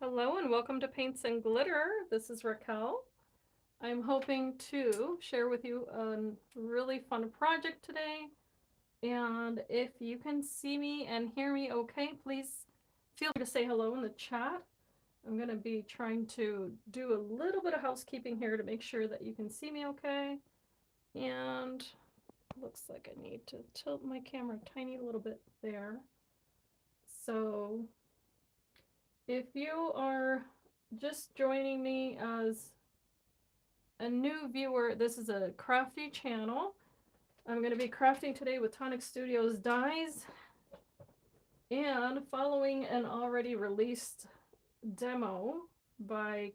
Hello and welcome to Paints and Glitter. This is Raquel. I'm hoping to share with you a really fun project today. And if you can see me and hear me okay, please feel free to say hello in the chat. I'm going to be trying to do a little bit of housekeeping here to make sure that you can see me okay. And looks like I need to tilt my camera a tiny little bit there. So if you are just joining me as a new viewer, this is a crafty channel. I'm going to be crafting today with Tonic Studios dies and following an already released demo by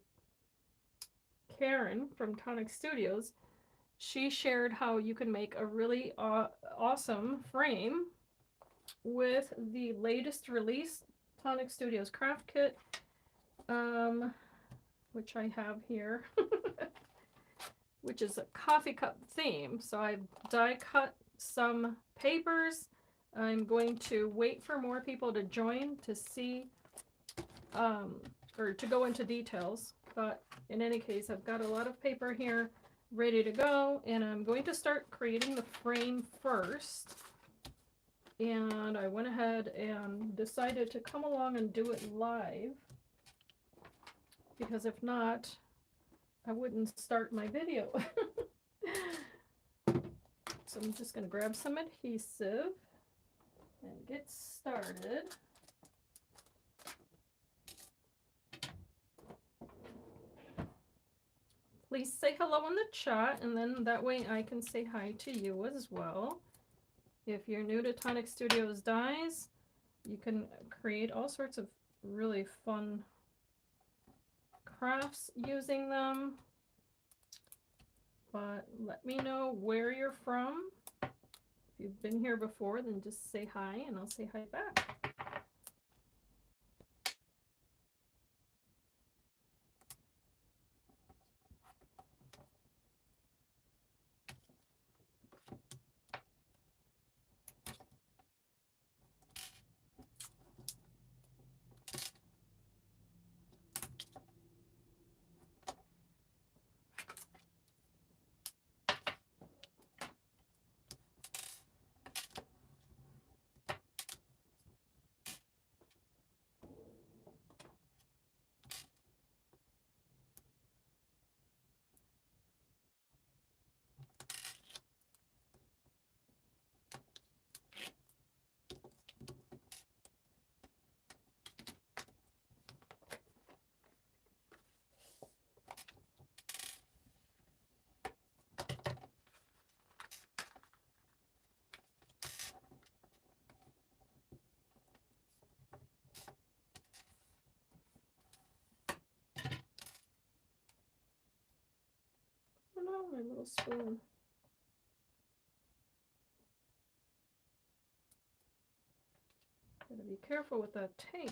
Karen from Tonic Studios. She shared how you can make a really awesome frame with the latest release Tonic Studios Craft Kit, which I have here. Which is a coffee cup theme. So I've die cut some papers. I'm going to wait for more people to join to see, or to go into details. But in any case, I've got a lot of paper here ready to go, and I'm going to start creating the frame first. And I went ahead and decided to come along and do it live, because if not, I wouldn't start my video. So I'm just going to grab some adhesive and get started. Please say hello in the chat, and then that way I can say hi to you as well. If you're new to Tonic Studios Dies, you can create all sorts of really fun crafts using them. But let me know where you're from. If you've been here before, then just say hi and I'll say hi back. Oh no, my little spoon. Gotta be careful with that tape.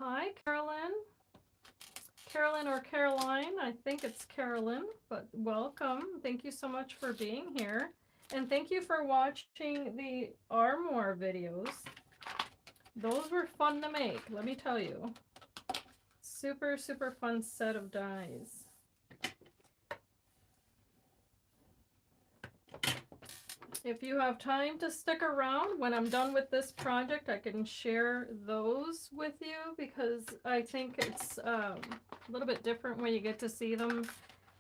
Hi, Carolyn. Carolyn or Caroline, I think it's Carolyn, but welcome. Thank you so much for being here. And thank you for watching the Armoire videos. Those were fun to make, let me tell you. Super, super fun set of dies. If you have time to stick around, when I'm done with this project, I can share those with you because I think it's a little bit different when you get to see them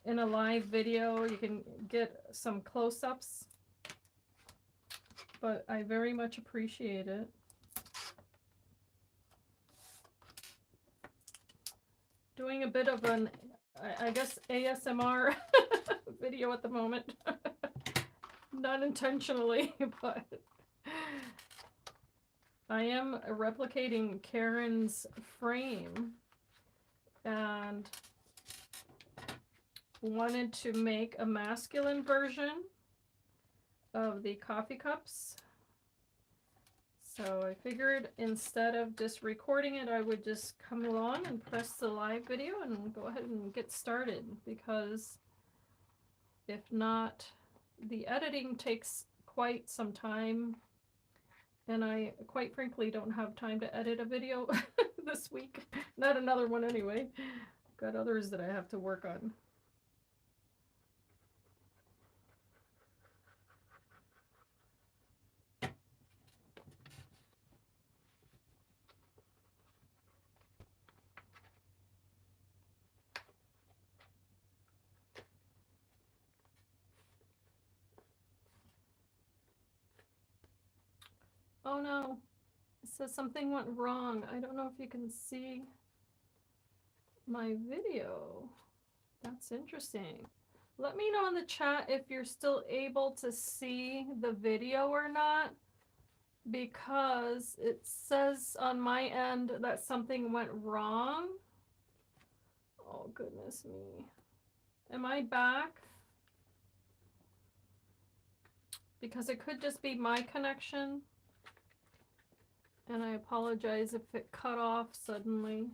in a live video. You can get some close-ups, but I very much appreciate it. Doing a bit of an, I guess, ASMR video at the moment. Not intentionally, but I am replicating Karen's frame and wanted to make a masculine version of the coffee cups. So I figured instead of just recording it, I would just come along and press the live video and go ahead and get started, because if not, the editing takes quite some time, and I quite frankly don't have time to edit a video this week. Not another one anyway. Got others that I have to work on. Oh no, it says something went wrong. I don't know if you can see my video. That's interesting. Let me know in the chat if you're still able to see the video or not, because it says on my end that something went wrong. Oh goodness me. Am I back? Because it could just be my connection. And I apologize if it cut off suddenly.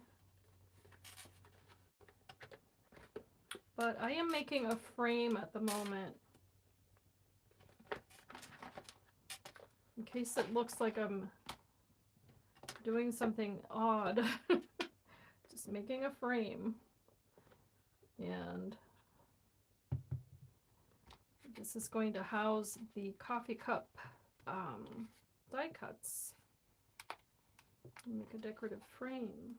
But I am making a frame at the moment, in case it looks like I'm doing something odd. Just making a frame. And this is going to house the coffee cup die cuts. Make a decorative frame.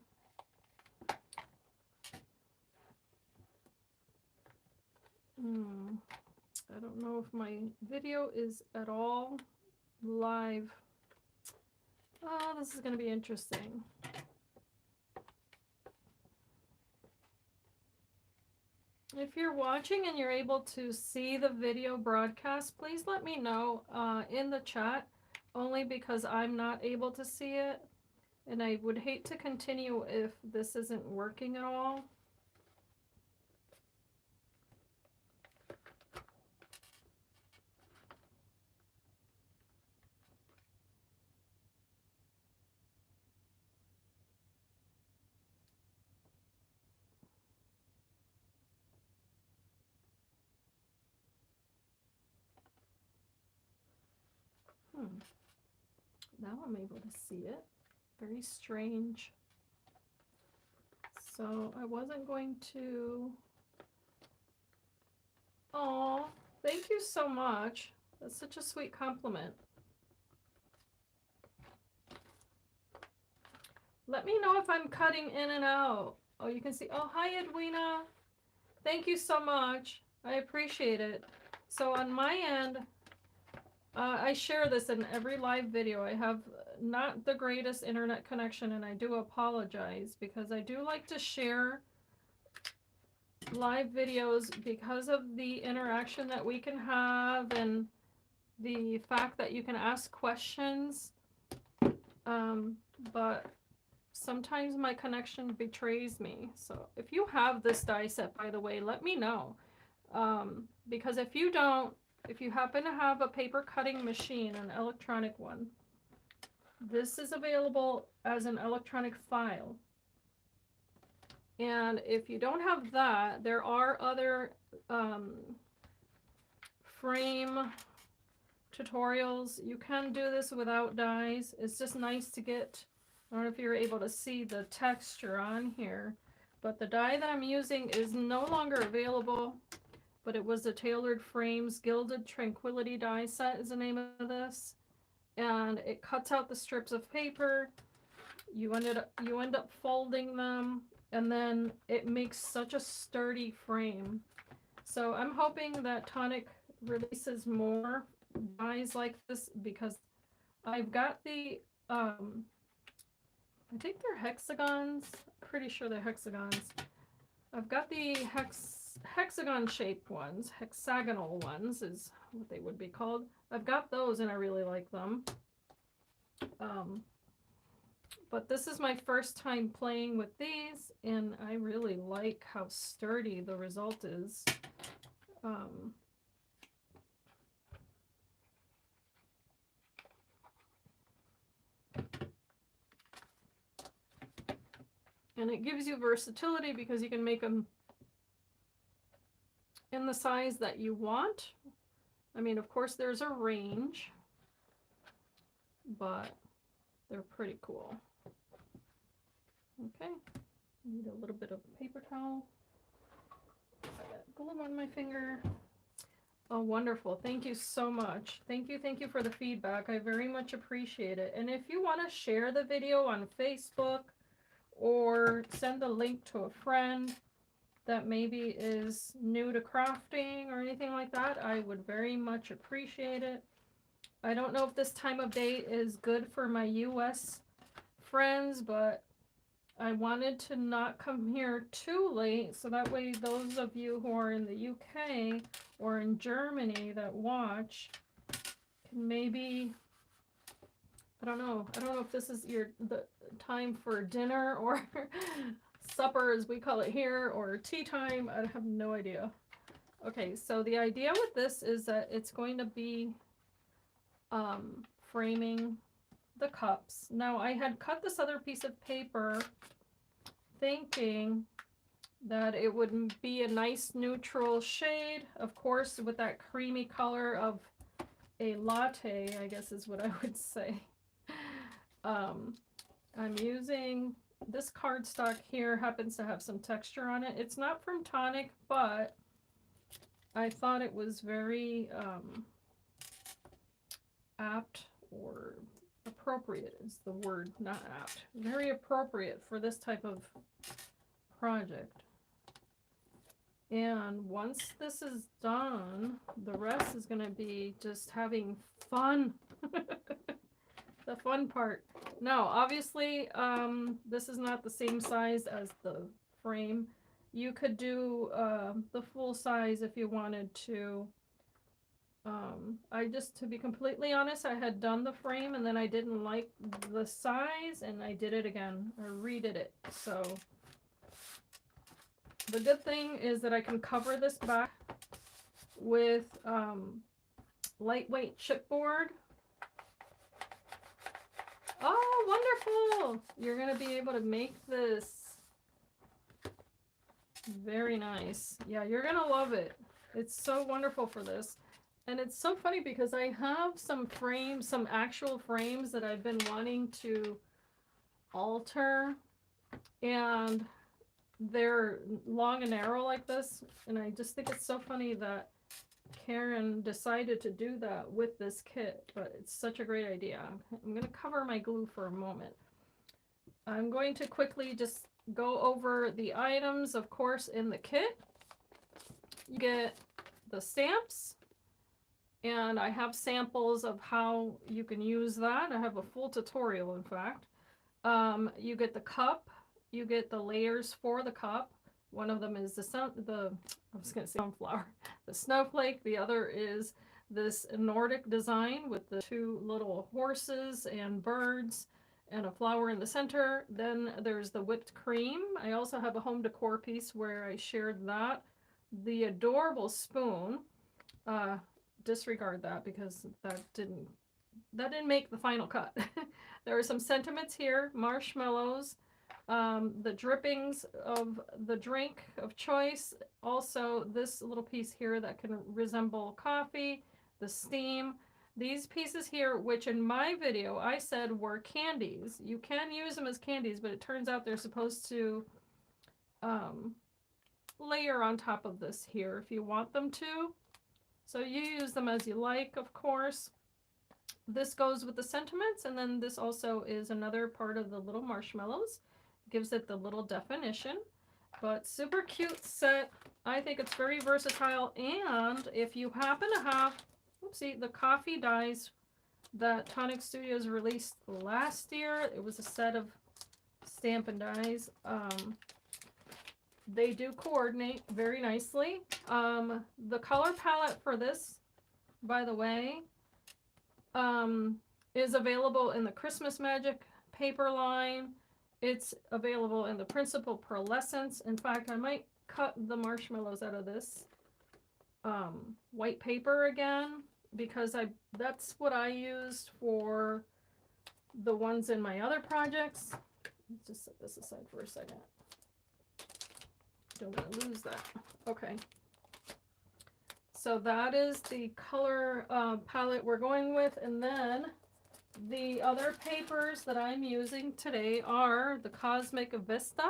I don't know if my video is at all live. Oh, this is going to be interesting. If you're watching and you're able to see the video broadcast, please let me know in the chat, only because I'm not able to see it. And I would hate to continue if this isn't working at all. Now I'm able to see it. Very strange. So I wasn't going to... Oh, thank you so much. That's such a sweet compliment. Let me know if I'm cutting in and out. Oh, you can see. Oh, hi, Edwina. Thank you so much. I appreciate it. So on my end, I share this in every live video. I have not the greatest internet connection, and I do apologize, because I do like to share live videos because of the interaction that we can have and the fact that you can ask questions. But sometimes my connection betrays me. So if you have this die set, by the way, let me know. Because if you don't, if you happen to have a paper cutting machine, an electronic one, this is available as an electronic file. And if you don't have that, there are other frame tutorials. You can do this without dies. It's just nice to get, I don't know if you're able to see the texture on here, but the die that I'm using is no longer available, but it was the Tailored Frames Gilded Tranquility die set is the name of this. And it cuts out the strips of paper. You end up folding them, and then it makes such a sturdy frame. So I'm hoping that Tonic releases more dies like this, because I've got the I think they're hexagons. Pretty sure they're hexagons. I've got the hexagon shaped ones. Hexagonal ones is what they would be called. I've got those and I really like them. But this is my first time playing with these, and I really like how sturdy the result is. And it gives you versatility because you can make them in the size that you want. I mean, of course, there's a range, but they're pretty cool. Okay, need a little bit of paper towel. I got glue on my finger. Oh, wonderful. Thank you so much. Thank you for the feedback. I very much appreciate it. And if you want to share the video on Facebook or send a link to a friend that maybe is new to crafting or anything like that, I would very much appreciate it. I don't know if this time of day is good for my US friends, but I wanted to not come here too late, so that way those of you who are in the UK or in Germany that watch can maybe, I don't know if this is the time for dinner or supper as we call it here, or tea time. I have no idea. Okay, so the idea with this is that it's going to be framing the cups. Now I had cut this other piece of paper thinking that it would be a nice neutral shade, of course, with that creamy color of a latte, I guess is what I would say. I'm using this cardstock here, happens to have some texture on it. It's not from Tonic, but I thought it was very apt, or appropriate is the word, not apt. Very appropriate for this type of project. And once this is done, the rest is going to be just having fun. The fun part. Now, obviously, this is not the same size as the frame. You could do the full size if you wanted to. To be completely honest, I had done the frame and then I didn't like the size and I did it again. I redid it. So the good thing is that I can cover this back with lightweight chipboard. Oh, wonderful! You're going to be able to make this. Very nice. Yeah, you're going to love it. It's so wonderful for this. And it's so funny because I have some frames, some actual frames that I've been wanting to alter. And they're long and narrow like this. And I just think it's so funny that Karen decided to do that with this kit, but it's such a great idea. I'm going to cover my glue for a moment. I'm going to quickly just go over the items, of course, in the kit. You get the stamps, and I have samples of how you can use that. I have a full tutorial, in fact. You get the cup, you get the layers for the cup. One of them is I was going to say sunflower, the snowflake. The other is this Nordic design with the two little horses and birds and a flower in the center. Then there's the whipped cream. I also have a home decor piece where I shared that. The adorable spoon, disregard that because that didn't make the final cut. There are some sentiments here, marshmallows, the drippings of the drink of choice. Also, this little piece here that can resemble coffee, the steam. These pieces here, which in my video I said were candies. You can use them as candies, but it turns out they're supposed to layer on top of this here if you want them to. So you use them as you like, of course. This goes with the sentiments, and then this also is another part of the little marshmallows. Gives it the little definition, but super cute set. I think it's very versatile, and if you happen to have, oopsie, the coffee dies that Tonic Studios released last year, it was a set of Stampin' Dies. They do coordinate very nicely. The color palette for this, by the way, is available in the Christmas Magic paper line. It's available in the Principal Pearlescence. In fact, I might cut the marshmallows out of this white paper again, because that's what I used for the ones in my other projects. Let's just set this aside for a second. Don't want to lose that. Okay. So that is the color palette we're going with. And then the other papers that I'm using today are the Cosmic Vista.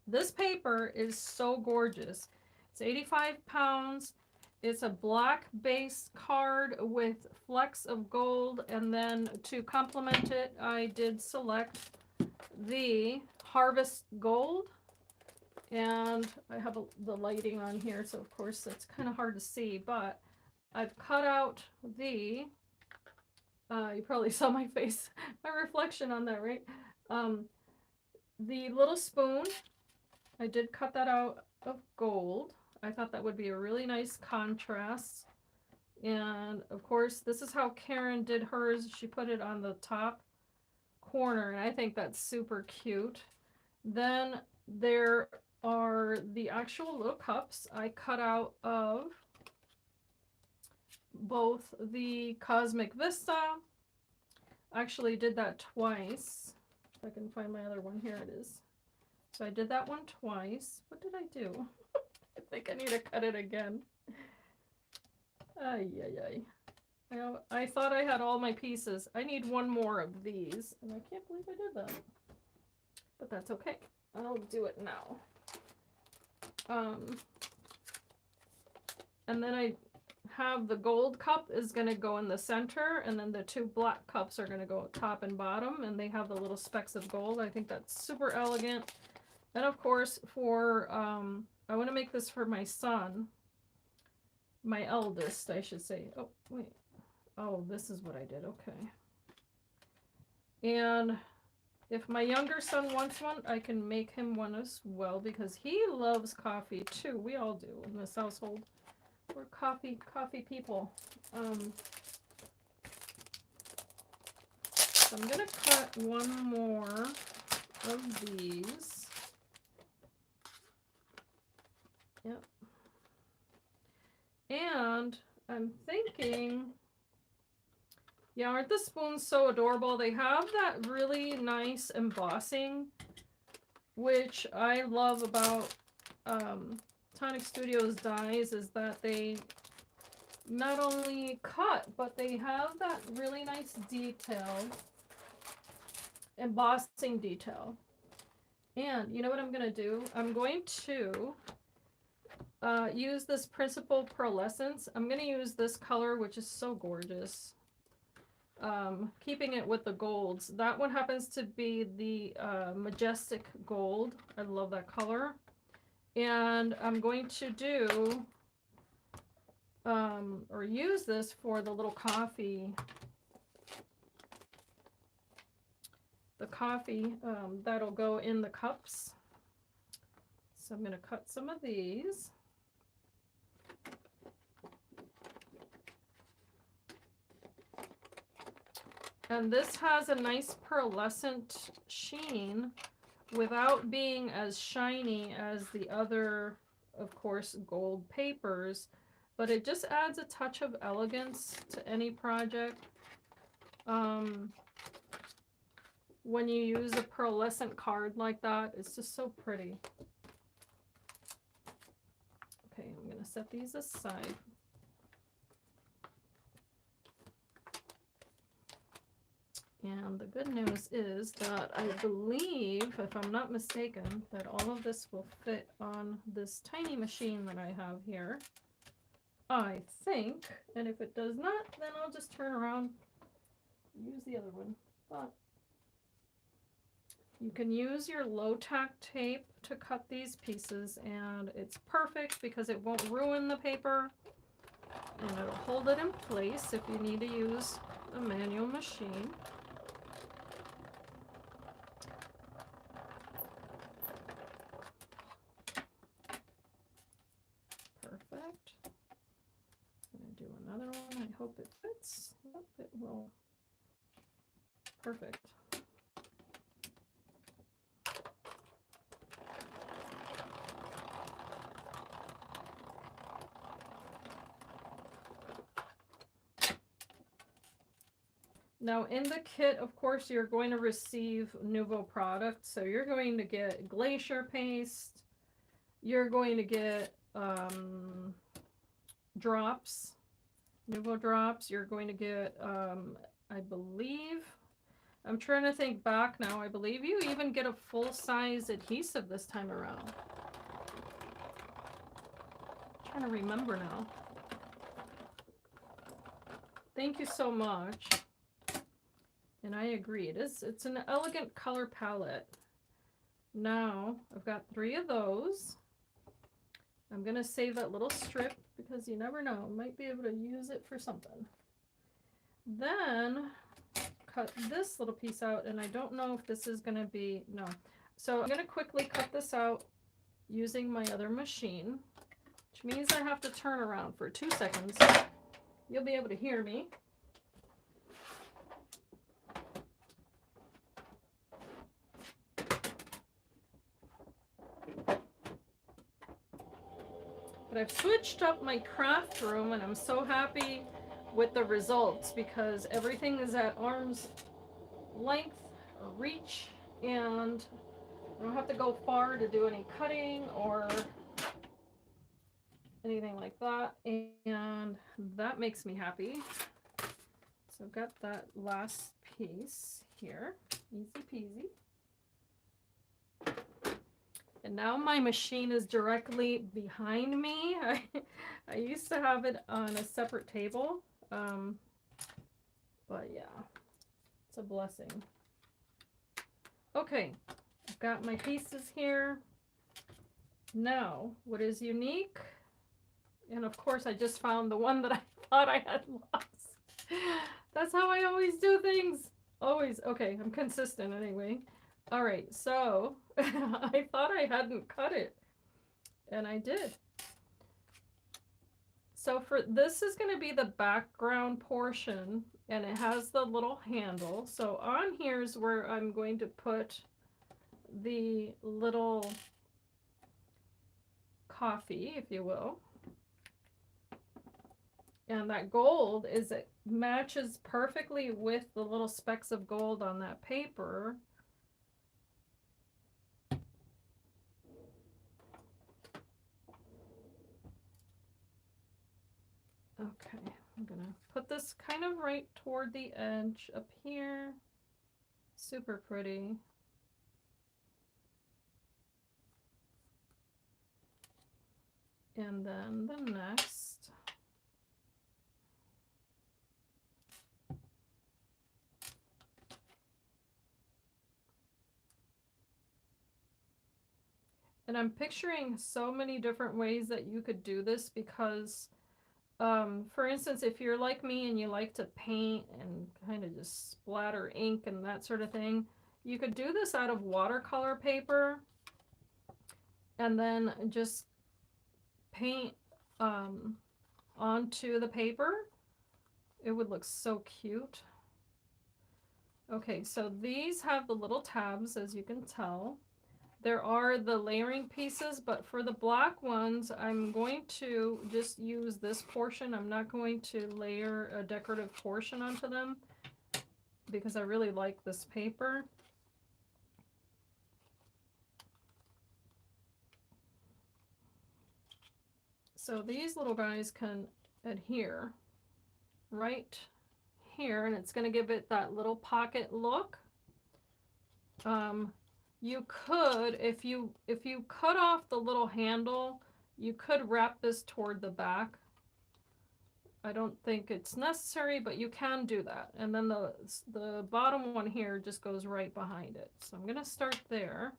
This paper is so gorgeous. It's 85 pounds. It's a black base card with flecks of gold. And then to complement it, I did select the Harvest Gold. And I have the lighting on here, so of course it's kind of hard to see, but I've cut out the, you probably saw my face, my reflection on that, right? The little spoon, I did cut that out of gold. I thought that would be a really nice contrast. And of course, this is how Karen did hers. She put it on the top corner, and I think that's super cute. Then there are the actual little cups I cut out of both the Cosmic Vista. Actually did that twice. If I can find my other one, here it is. So I did that one twice. What did I do? I think I need to cut it again. Ay, ay, ay. I thought I had all my pieces. I need one more of these, and I can't believe I did that. But that's okay. I'll do it now. And then I have the gold cup is going to go in the center, and then the two black cups are going to go top and bottom, and they have the little specks of gold. I think that's super elegant. And of course, for I want to make this for my son, my eldest, I should say. Oh, wait. Oh, this is what I did. Okay. And if my younger son wants one, I can make him one as well, because he loves coffee too. We all do in this household. We're coffee people. So I'm gonna cut one more of these. Yep. And I'm thinking, yeah, aren't the spoons so adorable? They have that really nice embossing, which I love about Tonic Studios dies, is that they not only cut, but they have that really nice detail, embossing detail. And you know what I'm going to do? I'm going to use this Principal Pearlescence. I'm going to use this color, which is so gorgeous. Keeping it with the golds. That one happens to be the Majestic Gold. I love that color. And I'm going to do, or use this for the little coffee, that'll go in the cups. So I'm going to cut some of these. And this has a nice pearlescent sheen without being as shiny as the other, of course, gold papers, but it just adds a touch of elegance to any project. when you use a pearlescent card like that. It's just so pretty. Okay, I'm going to set these aside. And the good news is that I believe, if I'm not mistaken, that all of this will fit on this tiny machine that I have here. I think, and if it does not, then I'll just turn around, use the other one. But you can use your low tack tape to cut these pieces, and it's perfect because it won't ruin the paper, and it'll hold it in place if you need to use a manual machine. Perfect. I'm going to do another one. I hope it fits. Yep, it will. Perfect. Now in the kit, of course, you're going to receive Nuvo products. So you're going to get glacier paste. You're going to get drops, Nuvo drops. You're going to get, I believe, I'm trying to think back now. I believe you even get a full-size adhesive this time around. I'm trying to remember now. Thank you so much. And I agree, it's an elegant color palette. Now, I've got 3 of those. I'm going to save that little strip because you never know, I might be able to use it for something. Then, cut this little piece out, and I don't know if this is going to be, no. So I'm going to quickly cut this out using my other machine, which means I have to turn around for 2 seconds. You'll be able to hear me. But I've switched up my craft room, and I'm so happy with the results because everything is at arm's length or reach, and I don't have to go far to do any cutting or anything like that, and that makes me happy. So I've got that last piece here, easy peasy. And now my machine is directly behind me. I used to have it on a separate table, but yeah, it's a blessing. Okay, I've got my pieces here. Now, what is unique, and of course I just found the one that I thought I had lost. That's how I always do things. Always. Okay, I'm consistent anyway. All right, so I thought I hadn't cut it, and I did. So for this is going to be the background portion, and it has the little handle. So on here's where I'm going to put the little coffee, if you will. And that gold is, it matches perfectly with the little specks of gold on that paper. Okay, I'm gonna put this kind of right toward the edge up here. Super pretty. And then the next. And I'm picturing so many different ways that you could do this because for instance, if you're like me and you like to paint and kind of just splatter ink and that sort of thing, you could do this out of watercolor paper and then just paint onto the paper. It would look so cute. Okay, so these have the little tabs, as you can tell. There are the layering pieces, but for the black ones, I'm going to just use this portion. I'm not going to layer a decorative portion onto them because I really like this paper. So these little guys can adhere right here, and it's going to give it that little pocket look. You could, if you cut off the little handle, you could wrap this toward the back. I don't think it's necessary, but you can do that. And then the bottom one here just goes right behind it. So I'm going to start there.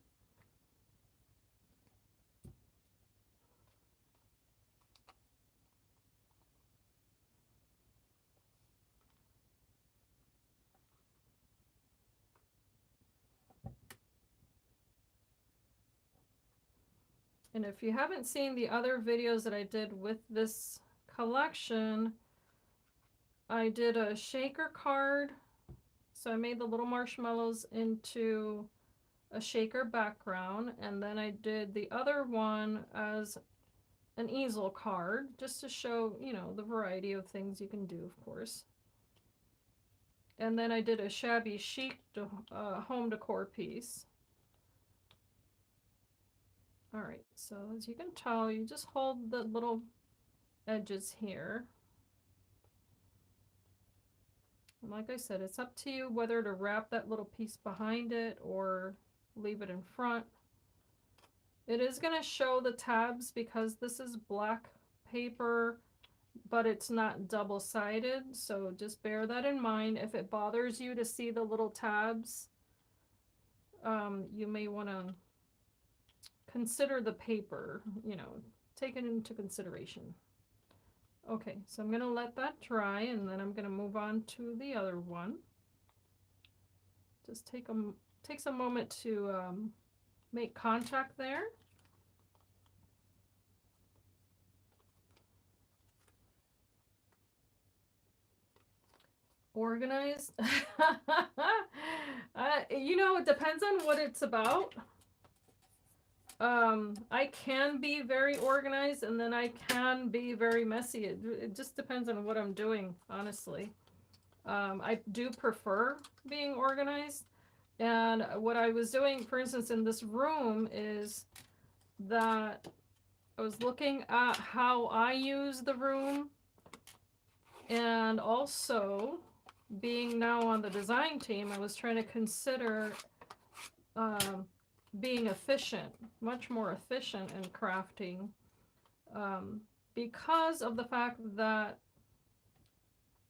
And if you haven't seen the other videos that I did with this collection, I did a shaker card. So I made the little marshmallows into a shaker background, and then I did the other one as an easel card, just to show, you know, the variety of things you can do, of course. And then I did a shabby chic home decor piece. All right, so as you can tell, you just hold the little edges here. And like I said, it's up to you whether to wrap that little piece behind it or leave it in front. It is going to show the tabs because this is black paper, but it's not double-sided, so just bear that in mind. If it bothers you to see the little tabs, you may want to consider the paper, you know, take it into consideration. Okay, so I'm going to let that dry, and then I'm going to move on to the other one. Just takes a moment to make contact there. Organized. You know, it depends on what it's about. I can be very organized, and then I can be very messy. It just depends on what I'm doing, honestly. I do prefer being organized. And what I was doing, for instance, in this room is that I was looking at how I use the room, and also being now on the design team, I was trying to consider being efficient, much more efficient in crafting, because of the fact that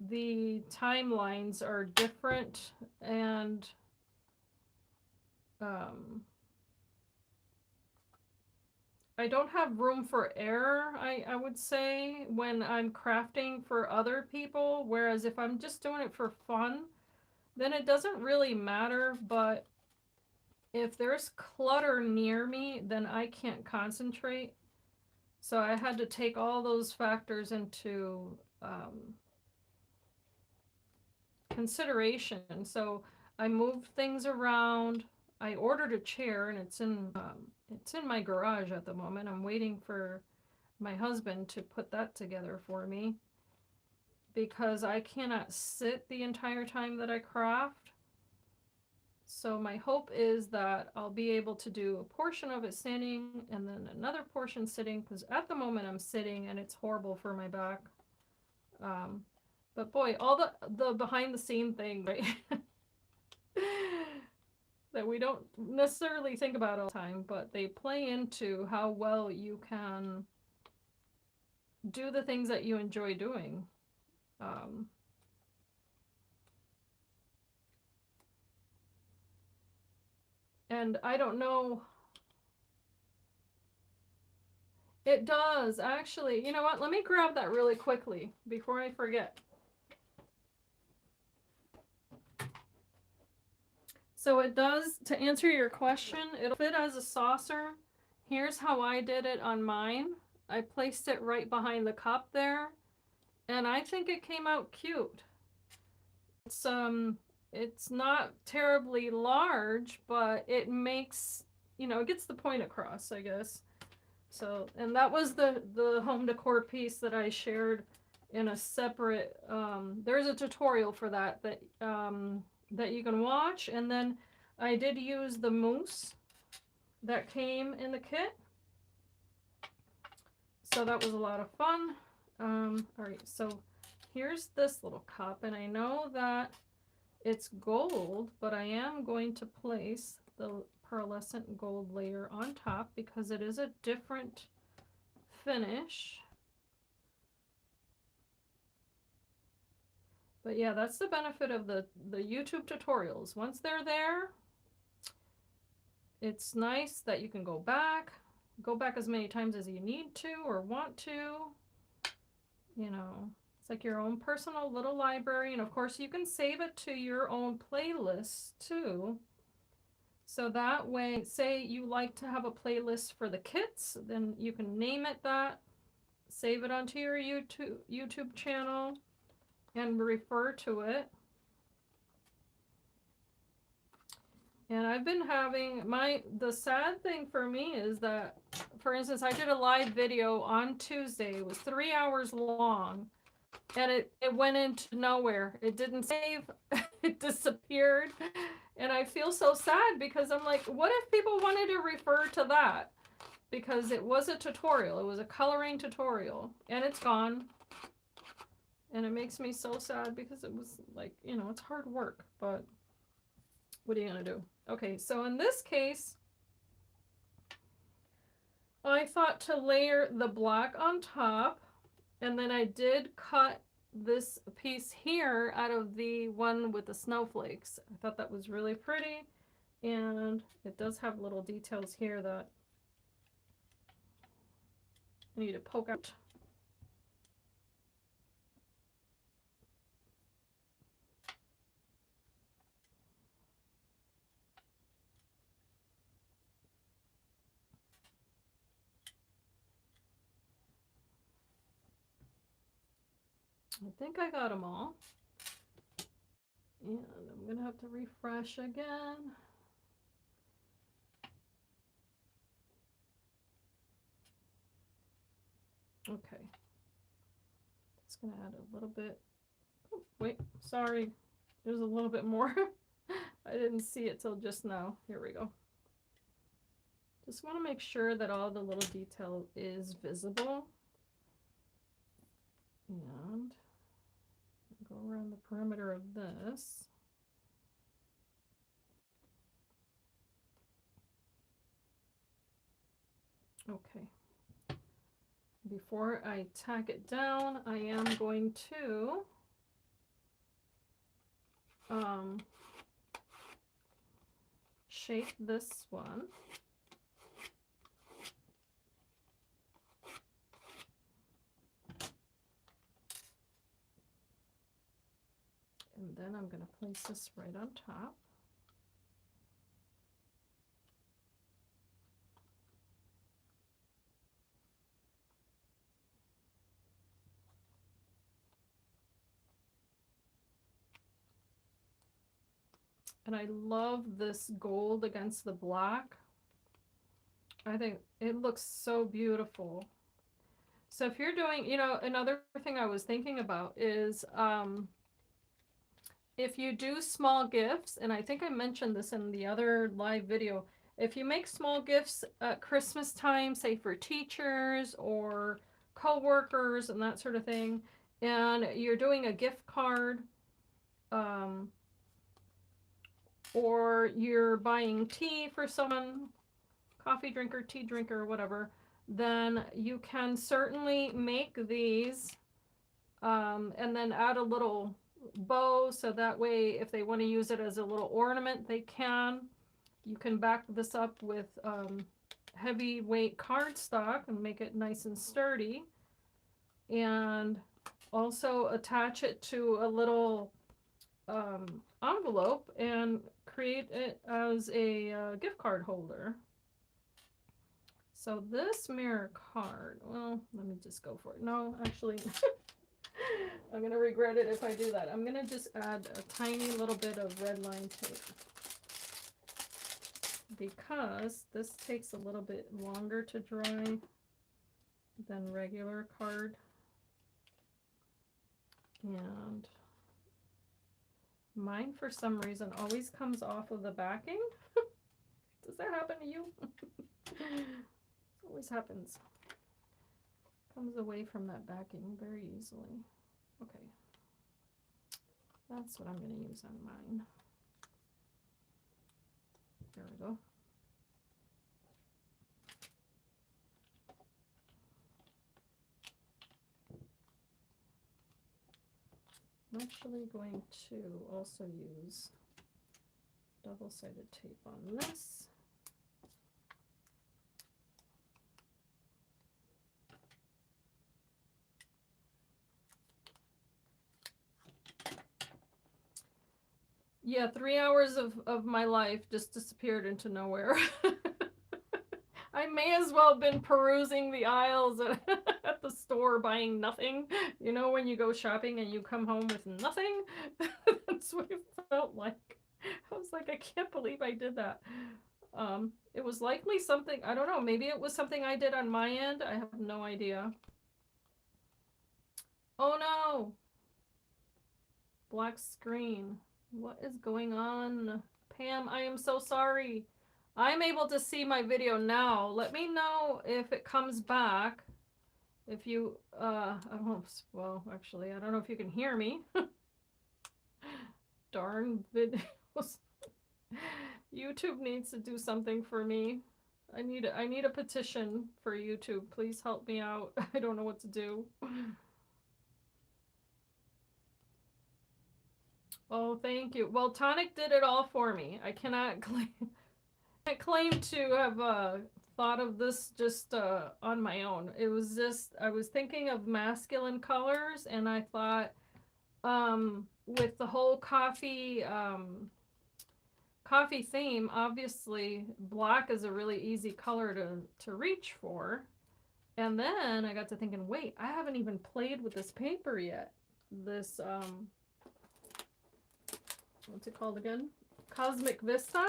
the timelines are different, and I don't have room for error, I would say, when I'm crafting for other people, whereas if I'm just doing it for fun, then it doesn't really matter. But if there's clutter near me, then I can't concentrate. So I had to take all those factors into consideration. So I moved things around. I ordered a chair, and it's in my garage at the moment. I'm waiting for my husband to put that together for me, because I cannot sit the entire time that I craft. So my hope is that I'll be able to do a portion of it standing and then another portion sitting, because at the moment I'm sitting and it's horrible for my back. But boy, all the behind the scene thing, right? that we don't necessarily think about all the time, but they play into how well you can do the things that you enjoy doing. And I don't know. It does, actually. You know what? Let me grab that really quickly before I forget. So it does, to answer your question, it'll fit as a saucer. Here's how I did it on mine. I placed it right behind the cup there, and I think it came out cute. It's not terribly large, but it makes, you know, it gets the point across, I guess. So, and that was the home decor piece that I shared in a separate, there's a tutorial for that that you can watch. And then I did use the mousse that came in the kit. So that was a lot of fun. All right, so here's this little cup, and I know that it's gold, but I am going to place the pearlescent gold layer on top because it is a different finish. But yeah, that's the benefit of the YouTube tutorials. Once they're there, it's nice that you can go back as many times as you need to or want to. You know, it's like your own personal little library. And of course, you can save it to your own playlist too. So that way, say you like to have a playlist for the kits, then you can name it that, save it onto your YouTube channel, and refer to it. And I've been having the sad thing for me is that, for instance, I did a live video on Tuesday. It was 3 hours long, and it went into nowhere. It didn't save. It disappeared. And I feel so sad because I'm like, what if people wanted to refer to that? Because it was a tutorial. It was a coloring tutorial, and it's gone. And it makes me so sad because it was like, you know, it's hard work, but what are you gonna do? Okay, so in this case, I thought to layer the black on top, and then I did cut this piece here out of the one with the snowflakes. I thought that was really pretty, and it does have little details here that I need to poke out. I think I got them all. And I'm gonna have to refresh again. Okay. Just gonna add a little bit. Oh, wait, sorry. There's a little bit more. I didn't see it till just now. Here we go. Just want to make sure that all the little detail is visible. And go around the perimeter of this. Okay. Before I tack it down, I am going to shape this one. And then I'm going to place this right on top. And I love this gold against the black. I think it looks so beautiful. So if you're doing, you know, another thing I was thinking about is if you do small gifts, and I think I mentioned this in the other live video, if you make small gifts at Christmas time, say for teachers or co-workers and that sort of thing, and you're doing a gift card, or you're buying tea for someone, coffee drinker, tea drinker, whatever, then you can certainly make these and then add a little bow, so that way if they want to use it as a little ornament, they can. You can back this up with heavyweight cardstock and make it nice and sturdy, and also attach it to a little envelope and create it as a gift card holder. So this mirror card, well, let me just go for it. No, actually, I'm going to regret it if I do that. I'm going to just add a tiny little bit of red line tape because this takes a little bit longer to dry than regular card. And mine, for some reason, always comes off of the backing. Does that happen to you? It always happens. Comes away from that backing very easily. Okay. That's what I'm going to use on mine. There we go. I'm actually going to also use double-sided tape on this. Yeah, 3 hours of my life just disappeared into nowhere. I may as well have been perusing the aisles at the store buying nothing. You know, when you go shopping and you come home with nothing? That's what it felt like. I was like, I can't believe I did that. It was likely something, I don't know, maybe it was something I did on my end. I have no idea. Oh no! Black screen. What is going on? Pam, I am so sorry. I'm able to see my video now. Let me know if it comes back. If you, I don't know, well, actually, I don't know if you can hear me. Darn videos. YouTube needs to do something for me. I need a petition for YouTube. Please help me out. I don't know what to do. Oh, thank you. Well, Tonic did it all for me. I cannot claim to have thought of this just on my own. It was just, I was thinking of masculine colors, and I thought with the whole coffee theme, obviously black is a really easy color to reach for. And then I got to thinking, wait, I haven't even played with this paper yet. This what's it called again? Cosmic Vista.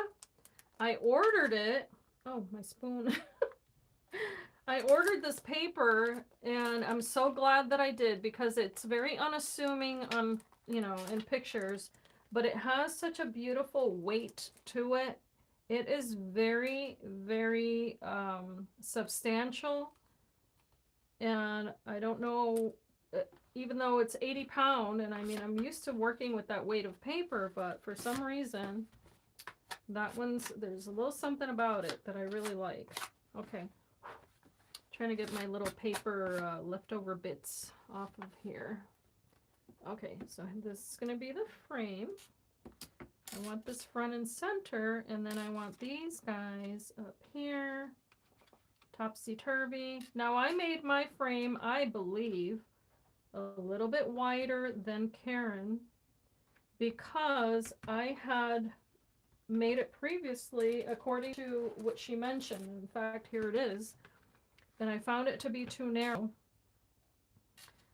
I ordered it. Oh, my spoon. I ordered this paper, and I'm so glad that I did, because it's very unassuming on, you know, in pictures, but it has such a beautiful weight to it. It is very, very substantial, and I don't know, even though it's 80 pounds, and I mean, I'm used to working with that weight of paper, but for some reason, that one's, there's a little something about it that I really like. Okay. Trying to get my little paper leftover bits off of here. Okay, so this is going to be the frame. I want this front and center, and then I want these guys up here. Topsy-turvy. Now, I made my frame, I believe, a little bit wider than Karen, because I had made it previously according to what she mentioned. In fact, here it is. And I found it to be too narrow.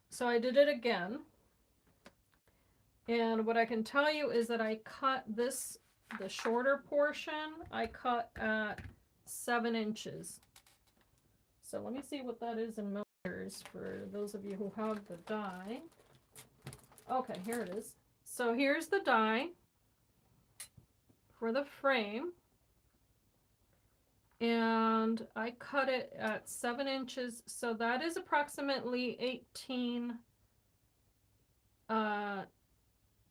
So I did it again. And what I can tell you is that I cut this, the shorter portion, I cut at 7 inches. So let me see what that is in millimeters for those of you who have the die. Okay, here it is. So here's the die for the frame. And I cut it at 7 inches. So that is approximately 18,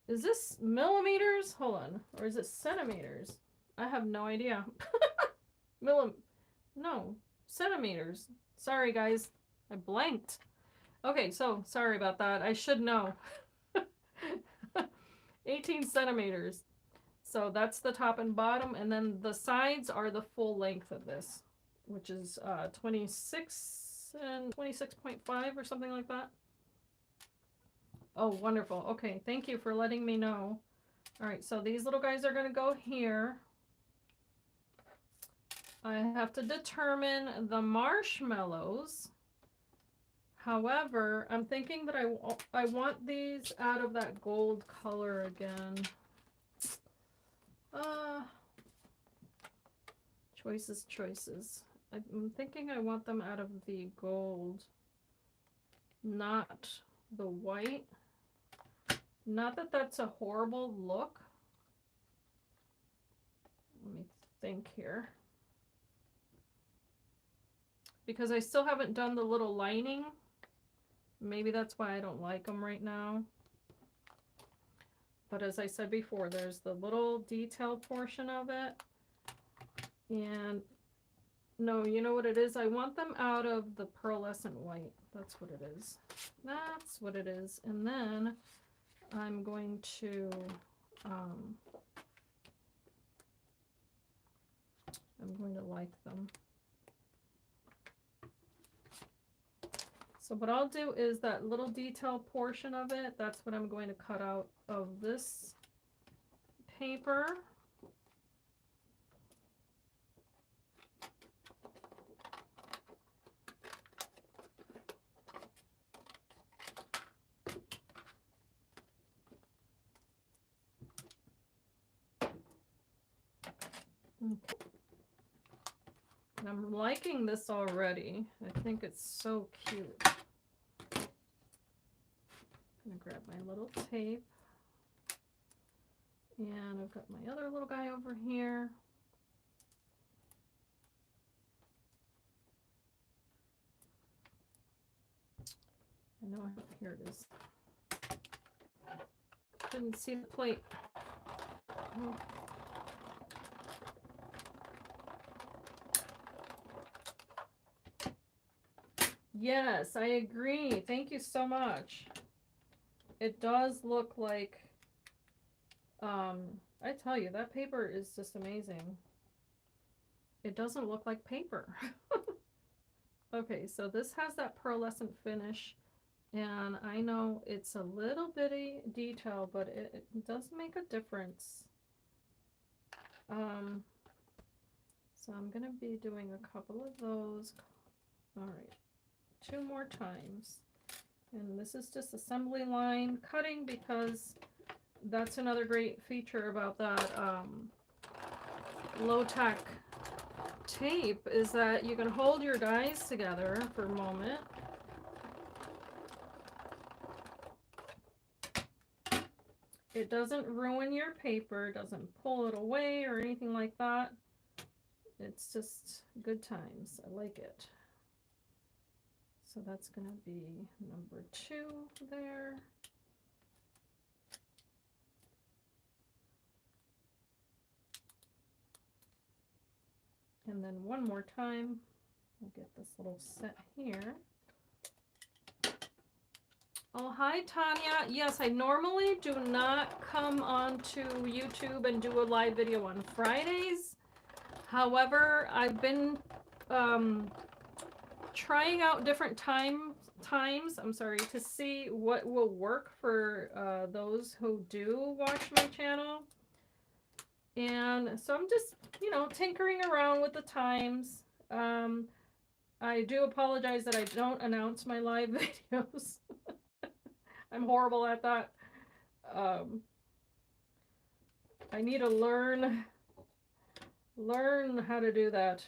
is this millimeters? Hold on. Or is it centimeters? I have no idea. No, centimeters. Sorry, guys. I blanked. Okay, so sorry about that. I should know. 18 centimeters. So that's the top and bottom. And then the sides are the full length of this, which is 26 and 26.5 or something like that. Oh, wonderful. Okay, thank you for letting me know. All right, so these little guys are going to go here. I have to determine the marshmallows. However, I'm thinking that I want these out of that gold color again. Choices. I'm thinking I want them out of the gold, not the white. Not that that's a horrible look. Let me think here. Because I still haven't done the little lining Maybe that's why I don't like them right now. But as I said before, there's the little detail portion of it. And no, you know what it is? I want them out of the pearlescent white. That's what it is. That's what it is. And then I'm going to like them. So what I'll do is that little detail portion of it, that's what I'm going to cut out of this paper. Okay. And I'm liking this already. I think it's so cute. I'm gonna grab my little tape. And I've got my other little guy over here. I know I have, here it is. Couldn't see the plate. Oh. Yes, I agree. Thank you so much. It does look like, I tell you, that paper is just amazing. It doesn't look like paper. Okay, so this has that pearlescent finish, and I know it's a little bitty detail, but it does make a difference. So I'm gonna be doing a couple of those. All right. 2 more times. And this is just assembly line cutting, because that's another great feature about that low-tack tape, is that you can hold your dies together for a moment. It doesn't ruin your paper, doesn't pull it away or anything like that. It's just good times. I like it. So that's going to be number 2 there. And then one more time, we'll get this little set here. Oh, hi, Tanya. Yes, I normally do not come onto YouTube and do a live video on Fridays. However, I've been trying out different times, to see what will work for those who do watch my channel. And so I'm just, you know, tinkering around with the times. I do apologize that I don't announce my live videos. I'm horrible at that. I need to learn how to do that.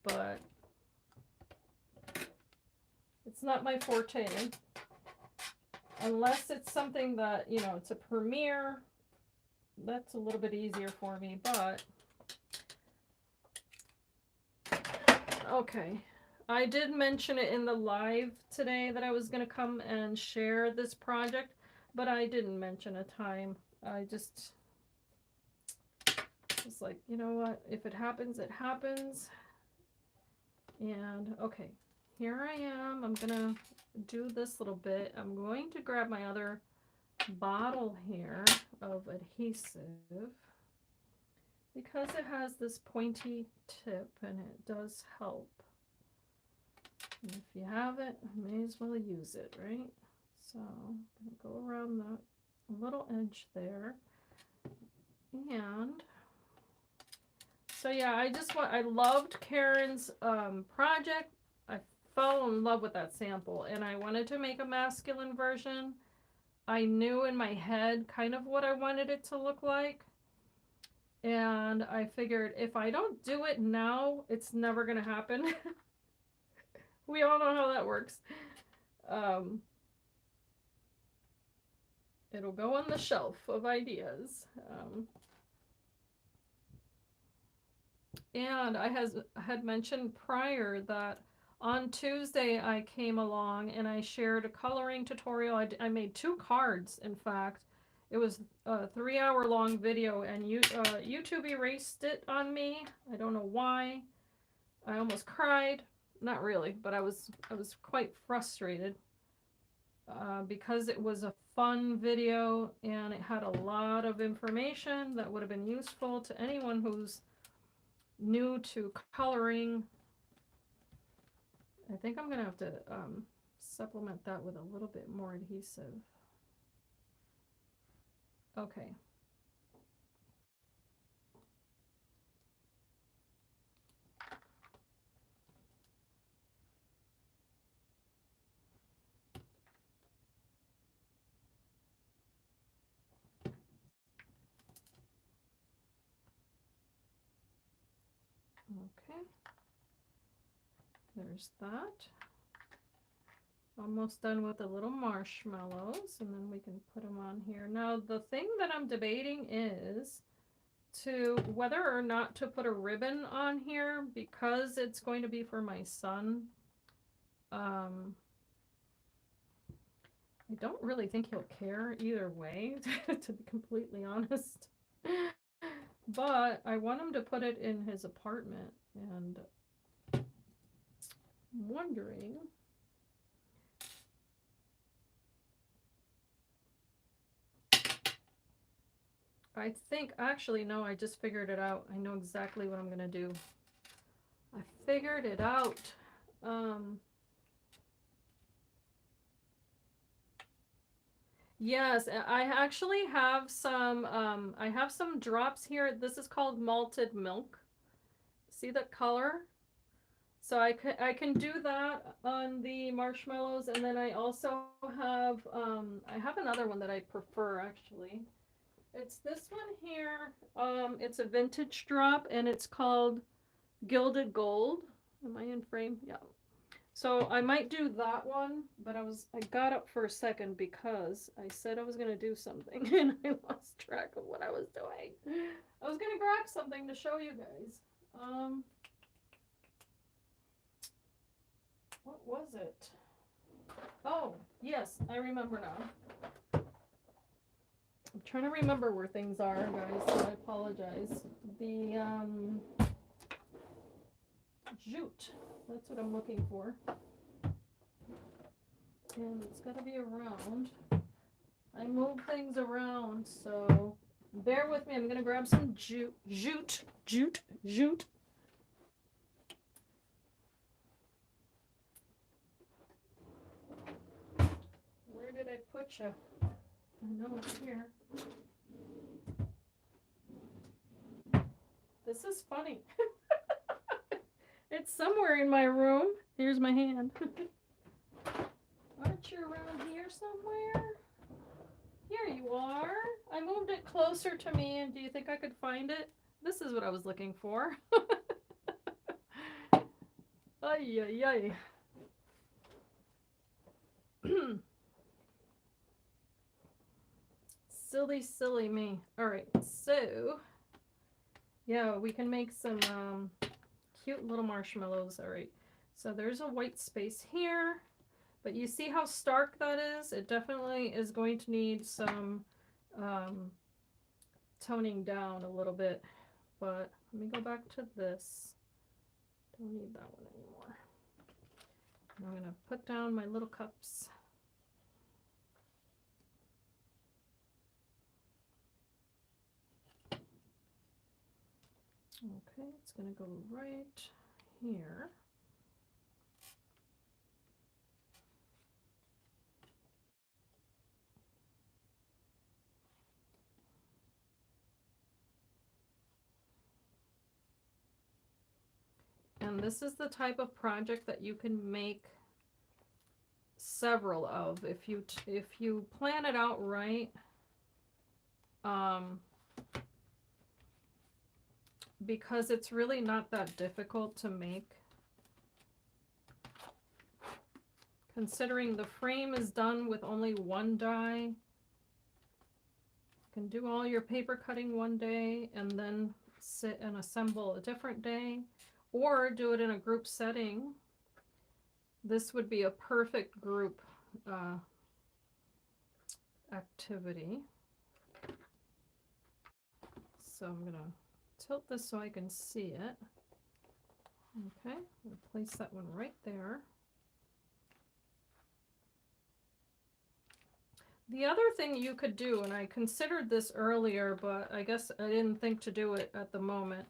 But it's not my forte. Unless it's something that, you know, it's a premiere. That's a little bit easier for me, but okay. I did mention it in the live today that I was going to come and share this project, but I didn't mention a time. I just was like, you know what, if it happens, it happens. And okay, here I am. I'm gonna do this little bit. I'm going to grab my other bottle here of adhesive, because it has this pointy tip and it does help. And if you have it, may as well use it, right? So I'm gonna go around that little edge there. And so yeah, I loved Karen's project. I fell in love with that sample, and I wanted to make a masculine version. I knew in my head kind of what I wanted it to look like. And I figured if I don't do it now, it's never gonna happen. We all know how that works. It'll go on the shelf of ideas. And I had mentioned prior that On Tuesday, I came along and I shared a coloring tutorial. I made 2 cards, in fact. It was a 3-hour long video, and YouTube erased it on me. I don't know why. I almost cried. Not really, but I was quite frustrated because it was a fun video and it had a lot of information that would have been useful to anyone who's new to coloring. I think I'm gonna have to supplement that with a little bit more adhesive. Okay. Okay. There's that. Almost done with the little marshmallows, and then we can put them on here. Now, the thing that I'm debating is to whether or not to put a ribbon on here because it's going to be for my son. I don't really think he'll care either way, to be completely honest. But I want him to put it in his apartment, and I'm wondering. I think, actually, no, I just figured it out. I know exactly what I'm going to do. I figured it out. Yes, I actually have some, I have some drops here. This is called malted milk. See the color? So I can do that on the marshmallows, and then I also have, I have another one that I prefer, actually. It's this one here. It's a vintage drop, and it's called Gilded Gold. Am I in frame? Yeah. So I might do that one, but I got up for a second because I said I was gonna do something and I lost track of what I was doing. I was gonna grab something to show you guys. What was it? Oh, yes, I remember now. I'm trying to remember where things are, guys, so I apologize. The jute. That's what I'm looking for. And it's got to be around. I move things around, so bear with me. I'm going to grab some jute. Where did I put you? I know it's here. This is funny. It's somewhere in my room. Here's my hand. Aren't you around here somewhere? Here you are. I moved it closer to me, and do you think I could find it? This is what I was looking for. Ay, ay, ay. Silly me. All right, so yeah, we can make some cute little marshmallows. All right, so there's a white space here, but you see how stark that is? It definitely is going to need some toning down a little bit, but let me go back to this. Don't need that one anymore. I'm gonna put down my little cups. Okay, it's gonna go right here. And this is the type of project that you can make several of if you plan it out right. Because it's really not that difficult to make. Considering the frame is done with only one die, you can do all your paper cutting one day and then sit and assemble a different day, or do it in a group setting this would be a perfect group activity. So I'm gonna tilt this so I can see it. Okay, I'm gonna place that one right there. The other thing you could do, and I considered this earlier, but I guess I didn't think to do it at the moment,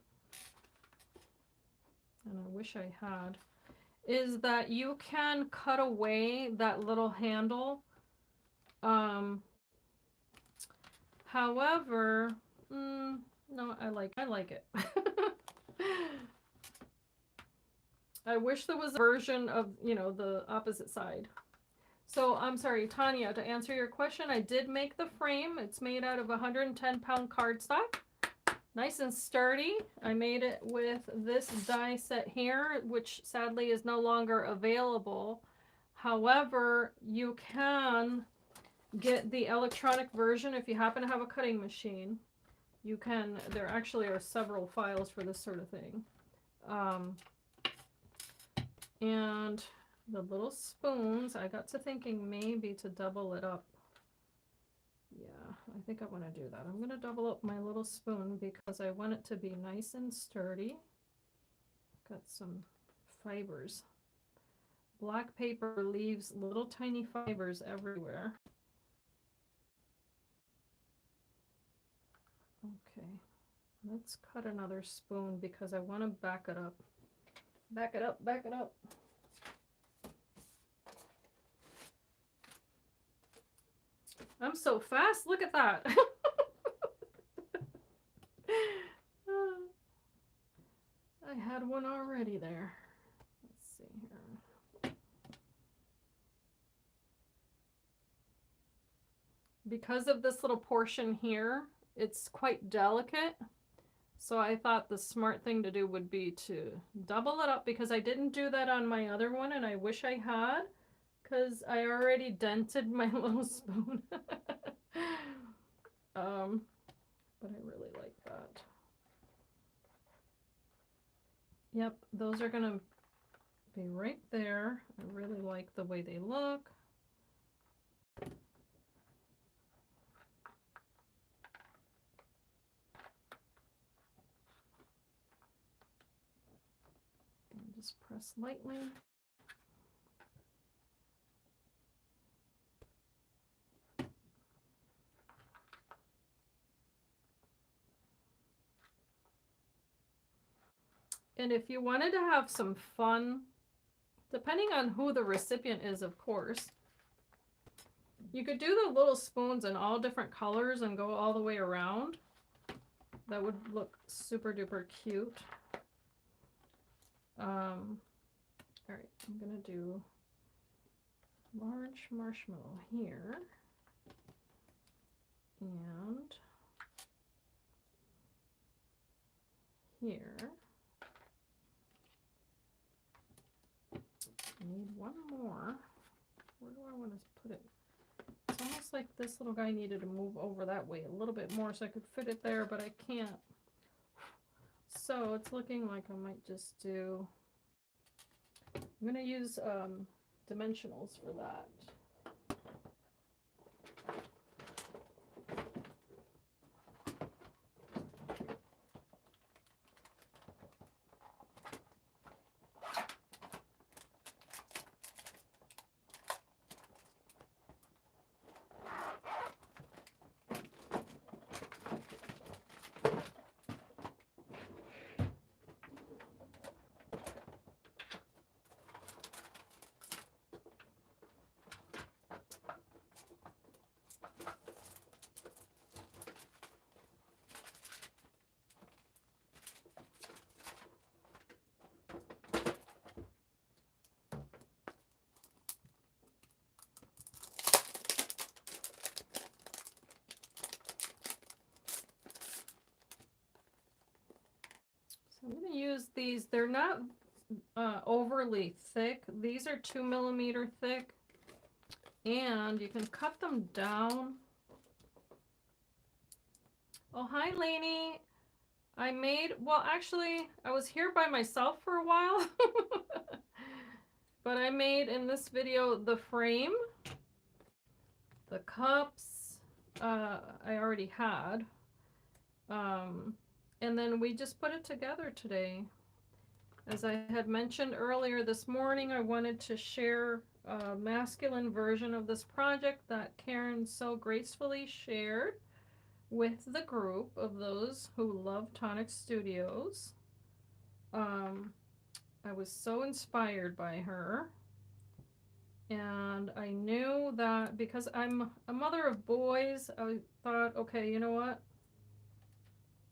and I wish I had, is that you can cut away that little handle. However, no, I like it. I wish there was a version of, you know, the opposite side. So I'm sorry, Tanya, to answer your question, I did make the frame. It's made out of 110-pound cardstock. Nice and sturdy. I made it with this die set here, which sadly is no longer available. However, you can get the electronic version if you happen to have a cutting machine. You can, there actually are several files for this sort of thing. And the little spoons, I got to thinking maybe to double it up. Yeah, I think I want to do that. I'm going to double up my little spoon because I want it to be nice and sturdy. Got some fibers. Black paper leaves little tiny fibers everywhere. Okay, let's cut another spoon because I want to back it up. Back it up, back it up. I'm so fast, look at that. I had one already there. Let's see here. Because of this little portion here, it's quite delicate. So I thought the smart thing to do would be to double it up because I didn't do that on my other one and I wish I had because I already dented my little spoon. But I really like that. Yep, those are gonna be right there. I really like the way they look. And just press lightly. And if you wanted to have some fun, depending on who the recipient is, of course, you could do the little spoons in all different colors and go all the way around. That would look super duper cute. All right, I'm gonna do large marshmallow here. And here. I need one more. Where do I want to put it? It's almost like this little guy needed to move over that way a little bit more so I could fit it there, but I can't. So it's looking like I might just do, I'm going to use dimensionals for that. I'm going to use these. They're not overly thick. These are 2 millimeter thick, and you can cut them down. Oh, hi, Lainey. I made, well, actually, I was here by myself for a while, but I made in this video the frame, the cups, I already had. And then we just put it together today. As I had mentioned earlier this morning, I wanted to share a masculine version of this project that Karen so gracefully shared with the group of those who love Tonic Studios. I was so inspired by her, and I knew that because I'm a mother of boys, I thought, okay, you know what?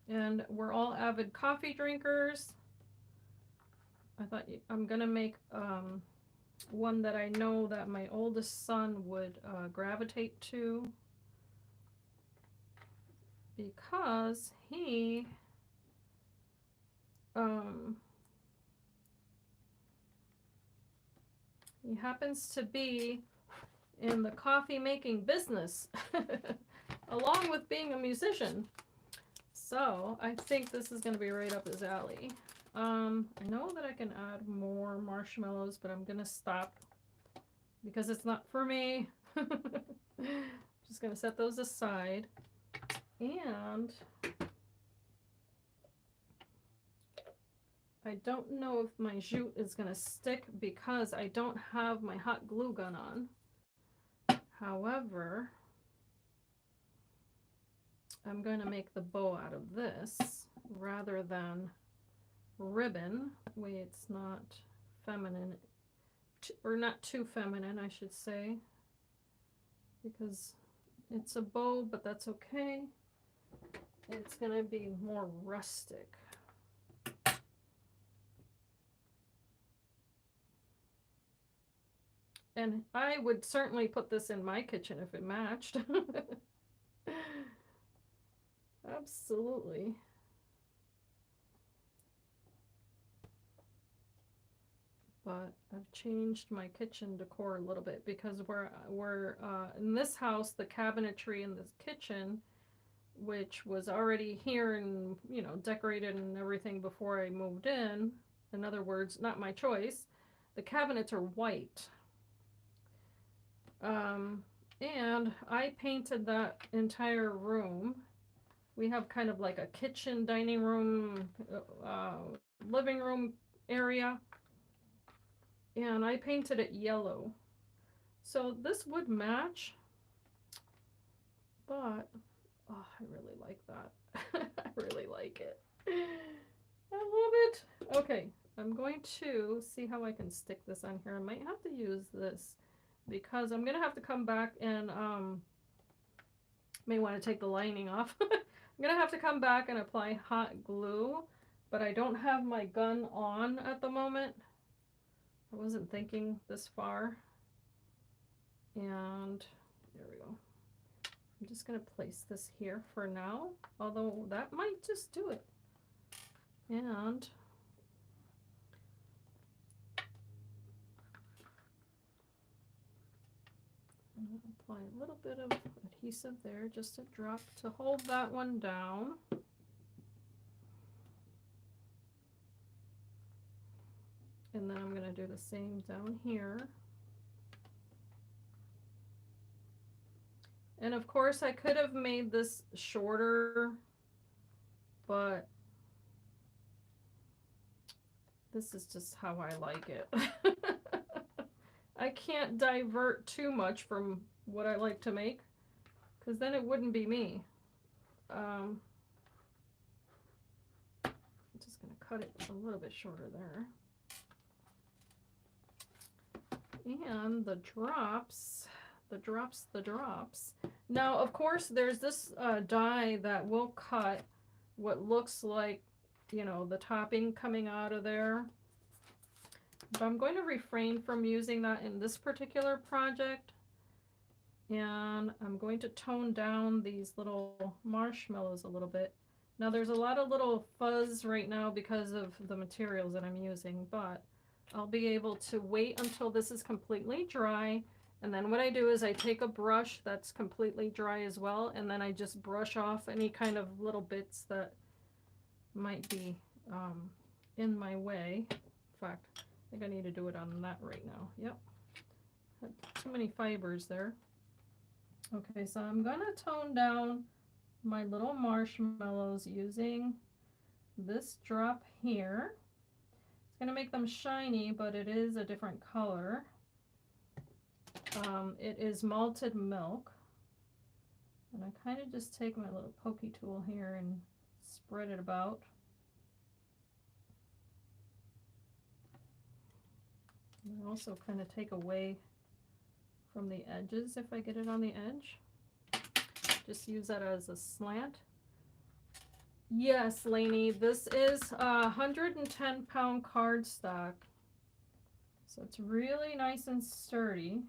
And we're all avid coffee drinkers. I thought I'm gonna make one that I know that my oldest son would gravitate to, because he happens to be in the coffee making business along with being a musician. So I think this is going to be right up his alley. I know that I can add more marshmallows, but I'm going to stop because it's not for me. Just going to set those aside. And I don't know if my jute is going to stick because I don't have my hot glue gun on. However, I'm going to make the bow out of this rather than ribbon. That way it's not feminine, or not too feminine, I should say, because it's a bow, but that's okay. It's going to be more rustic. And I would certainly put this in my kitchen if it matched. Absolutely. But I've changed my kitchen decor a little bit because we're in this house, the cabinetry in this kitchen, which was already here and, you know, decorated and everything before I moved in. In other words, not my choice. The cabinets are white. And I painted that entire room. We have kind of like a kitchen, dining room, living room area. And I painted it yellow. So this would match. But, oh, I really like that. I really like it. I love it. Okay, I'm going to see how I can stick this on here. I might have to use this because I'm gonna have to come back and may want to take the lining off. I'm gonna have to come back and apply hot glue, but I don't have my gun on at the moment. I wasn't thinking this far. And there we go. I'm just gonna place this here for now, although that might just do it. And I'm going to apply a little bit of adhesive there, just a drop to hold that one down. And then I'm going to do the same down here. And of course I could have made this shorter, but this is just how I like it. I can't divert too much from what I like to make, because then it wouldn't be me. I'm just going to cut it a little bit shorter there. And the drops. Now, of course, there's this die that will cut what looks like, you know, the topping coming out of there. But I'm going to refrain from using that in this particular project. And I'm going to tone down these little marshmallows a little bit. Now, there's a lot of little fuzz right now because of the materials that I'm using, but I'll be able to wait until this is completely dry. And then what I do is I take a brush that's completely dry as well, and then I just brush off any kind of little bits that might be in my way. In fact, I think I need to do it on that right now. Yep. Too many fibers there. Okay, so I'm gonna tone down my little marshmallows using this drop here. It's gonna make them shiny, but it is a different color. It is malted milk. And I kind of just take my little pokey tool here and spread it about. And I also kind of take away from the edges if I get it on the edge. Just use that as a slant. Yes, Lainey, this is 110-pound cardstock. So it's really nice and sturdy.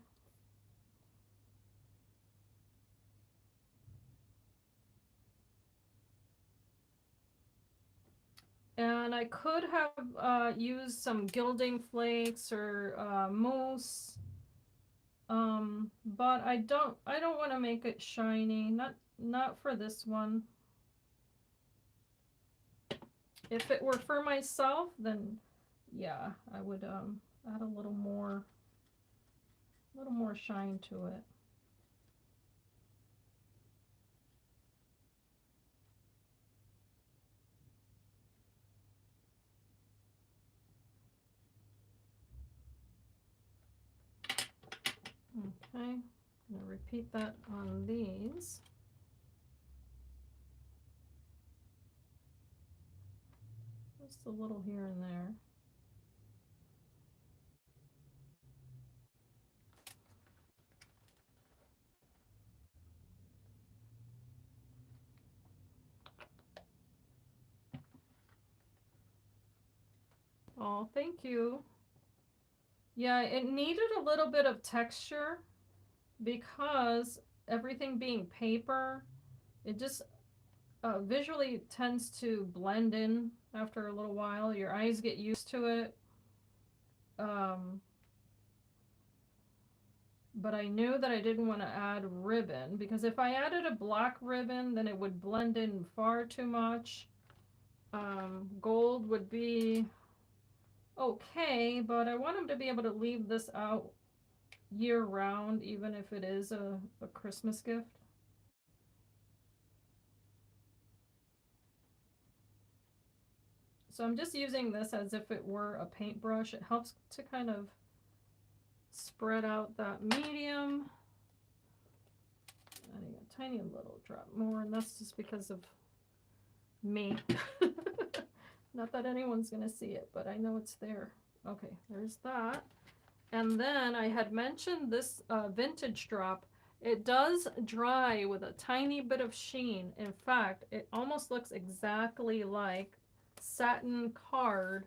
And I could have used some gilding flakes or mousse, but I don't want to make it shiny. Not for this one. If it were for myself, then yeah, I would add a little more shine to it. Okay, I'm going to repeat that on these. Just a little here and there. Oh, thank you. Yeah, it needed a little bit of texture because everything being paper, it just visually tends to blend in after a little while. Your eyes get used to it. But I knew that I didn't want to add ribbon because if I added a black ribbon, then it would blend in far too much. Gold would be okay, but I want them to be able to leave this out year round, even if it is a Christmas gift. So I'm just using this as if it were a paintbrush. It helps to kind of spread out that medium. Adding a tiny little drop more, and that's just because of me. Not that anyone's gonna see it, but I know it's there. Okay, there's that. And then I had mentioned this vintage drop. It does dry with a tiny bit of sheen. In fact, it almost looks exactly like satin card.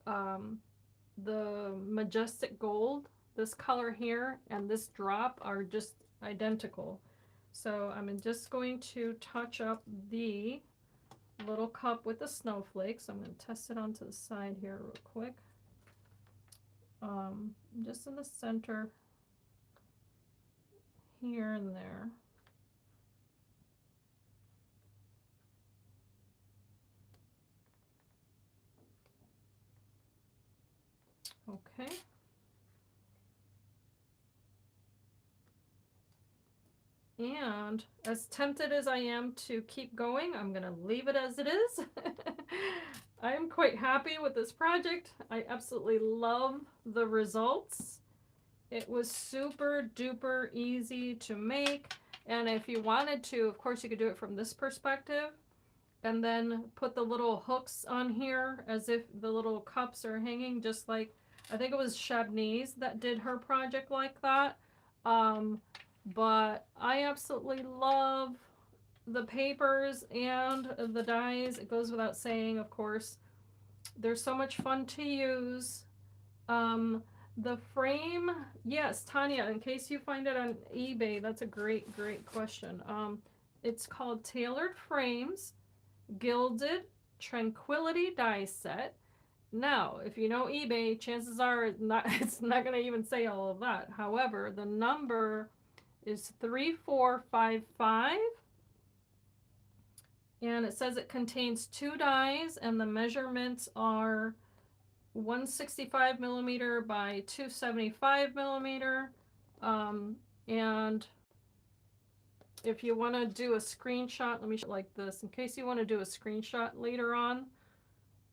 The majestic gold, this color here, and this drop are just identical. So I'm just going to touch up the little cup with the snowflakes. I'm going to test it onto the side here real quick. Just in the center here and there. Okay. And as tempted as I am to keep going, I'm going to leave it as it is. I am quite happy with this project. I absolutely love the results. It was super duper easy to make. And if you wanted to, of course, you could do it from this perspective and then put the little hooks on here as if the little cups are hanging, just like, I think it was Shabnese that did her project like that. But I absolutely love the papers and the dies. It goes without saying, of course. They're so much fun to use. The frame, yes, Tanya, in case you find it on eBay, that's a great question. It's called Tailored Frames, Gilded Tranquility Die Set. Now, if you know eBay, chances are it's not going to even say all of that. However, the number is 3455, and it says it contains 2 dies, and the measurements are 165 millimeter by 275 millimeter. And if you want to do a screenshot, let me show it like this in case you want to do a screenshot later on,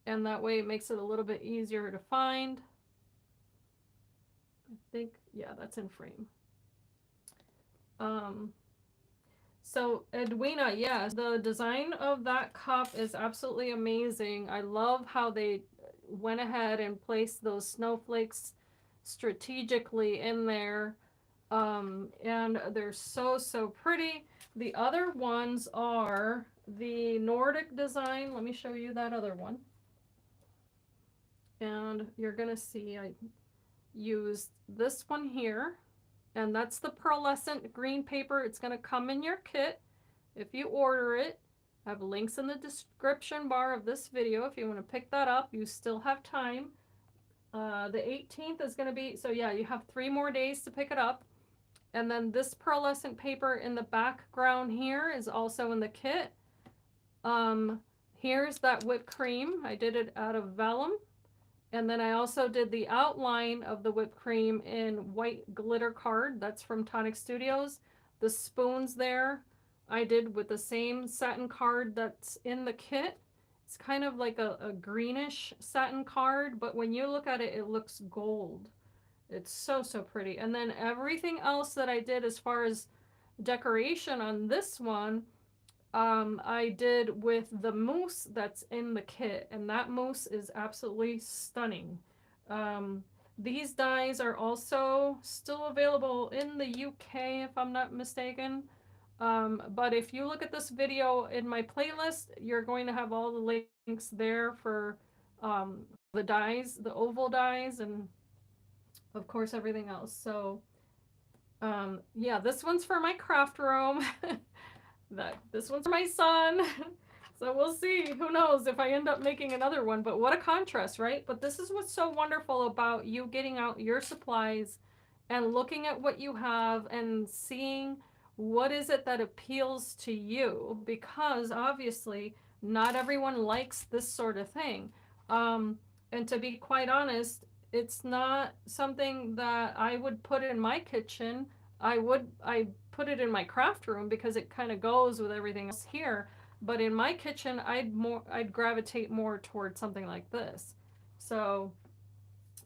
and that way it makes it a little bit easier to find. I think, yeah, that's in frame. So Edwina, yes, the design of that cup is absolutely amazing. I love how they went ahead and placed those snowflakes strategically in there. And they're so, so pretty. The other ones are the Nordic design. Let me show you that other one. And you're gonna see I used this one here. And that's the pearlescent green paper. It's going to come in your kit if you order it. I have links in the description bar of this video if you want to pick that up. You still have time. The 18th is going to be, so yeah, you have 3 more days to pick it up. And then this pearlescent paper in the background here is also in the kit. Here's that whipped cream. I did it out of vellum. And then I also did the outline of the whipped cream in white glitter card. That's from Tonic Studios. The spoons there I did with the same satin card that's in the kit. It's kind of like a greenish satin card, but when you look at it, it looks gold. It's so, so pretty. And then everything else that I did as far as decoration on this one, I did with the mousse that's in the kit, and that mousse is absolutely stunning. These dies are also still available in the UK, if I'm not mistaken. But if you look at this video in my playlist, you're going to have all the links there for the dies, the oval dies, and of course everything else. So yeah, this one's for my craft room. This one's for my son. So we'll see. Who knows if I end up making another one, but what a contrast, right? But this is what's so wonderful about you getting out your supplies and looking at what you have and seeing what is it that appeals to you, because obviously not everyone likes this sort of thing. And to be quite honest, it's not something that I would put in my kitchen. I put it in my craft room because it kind of goes with everything else here. But in my kitchen, I'd gravitate more towards something like this. So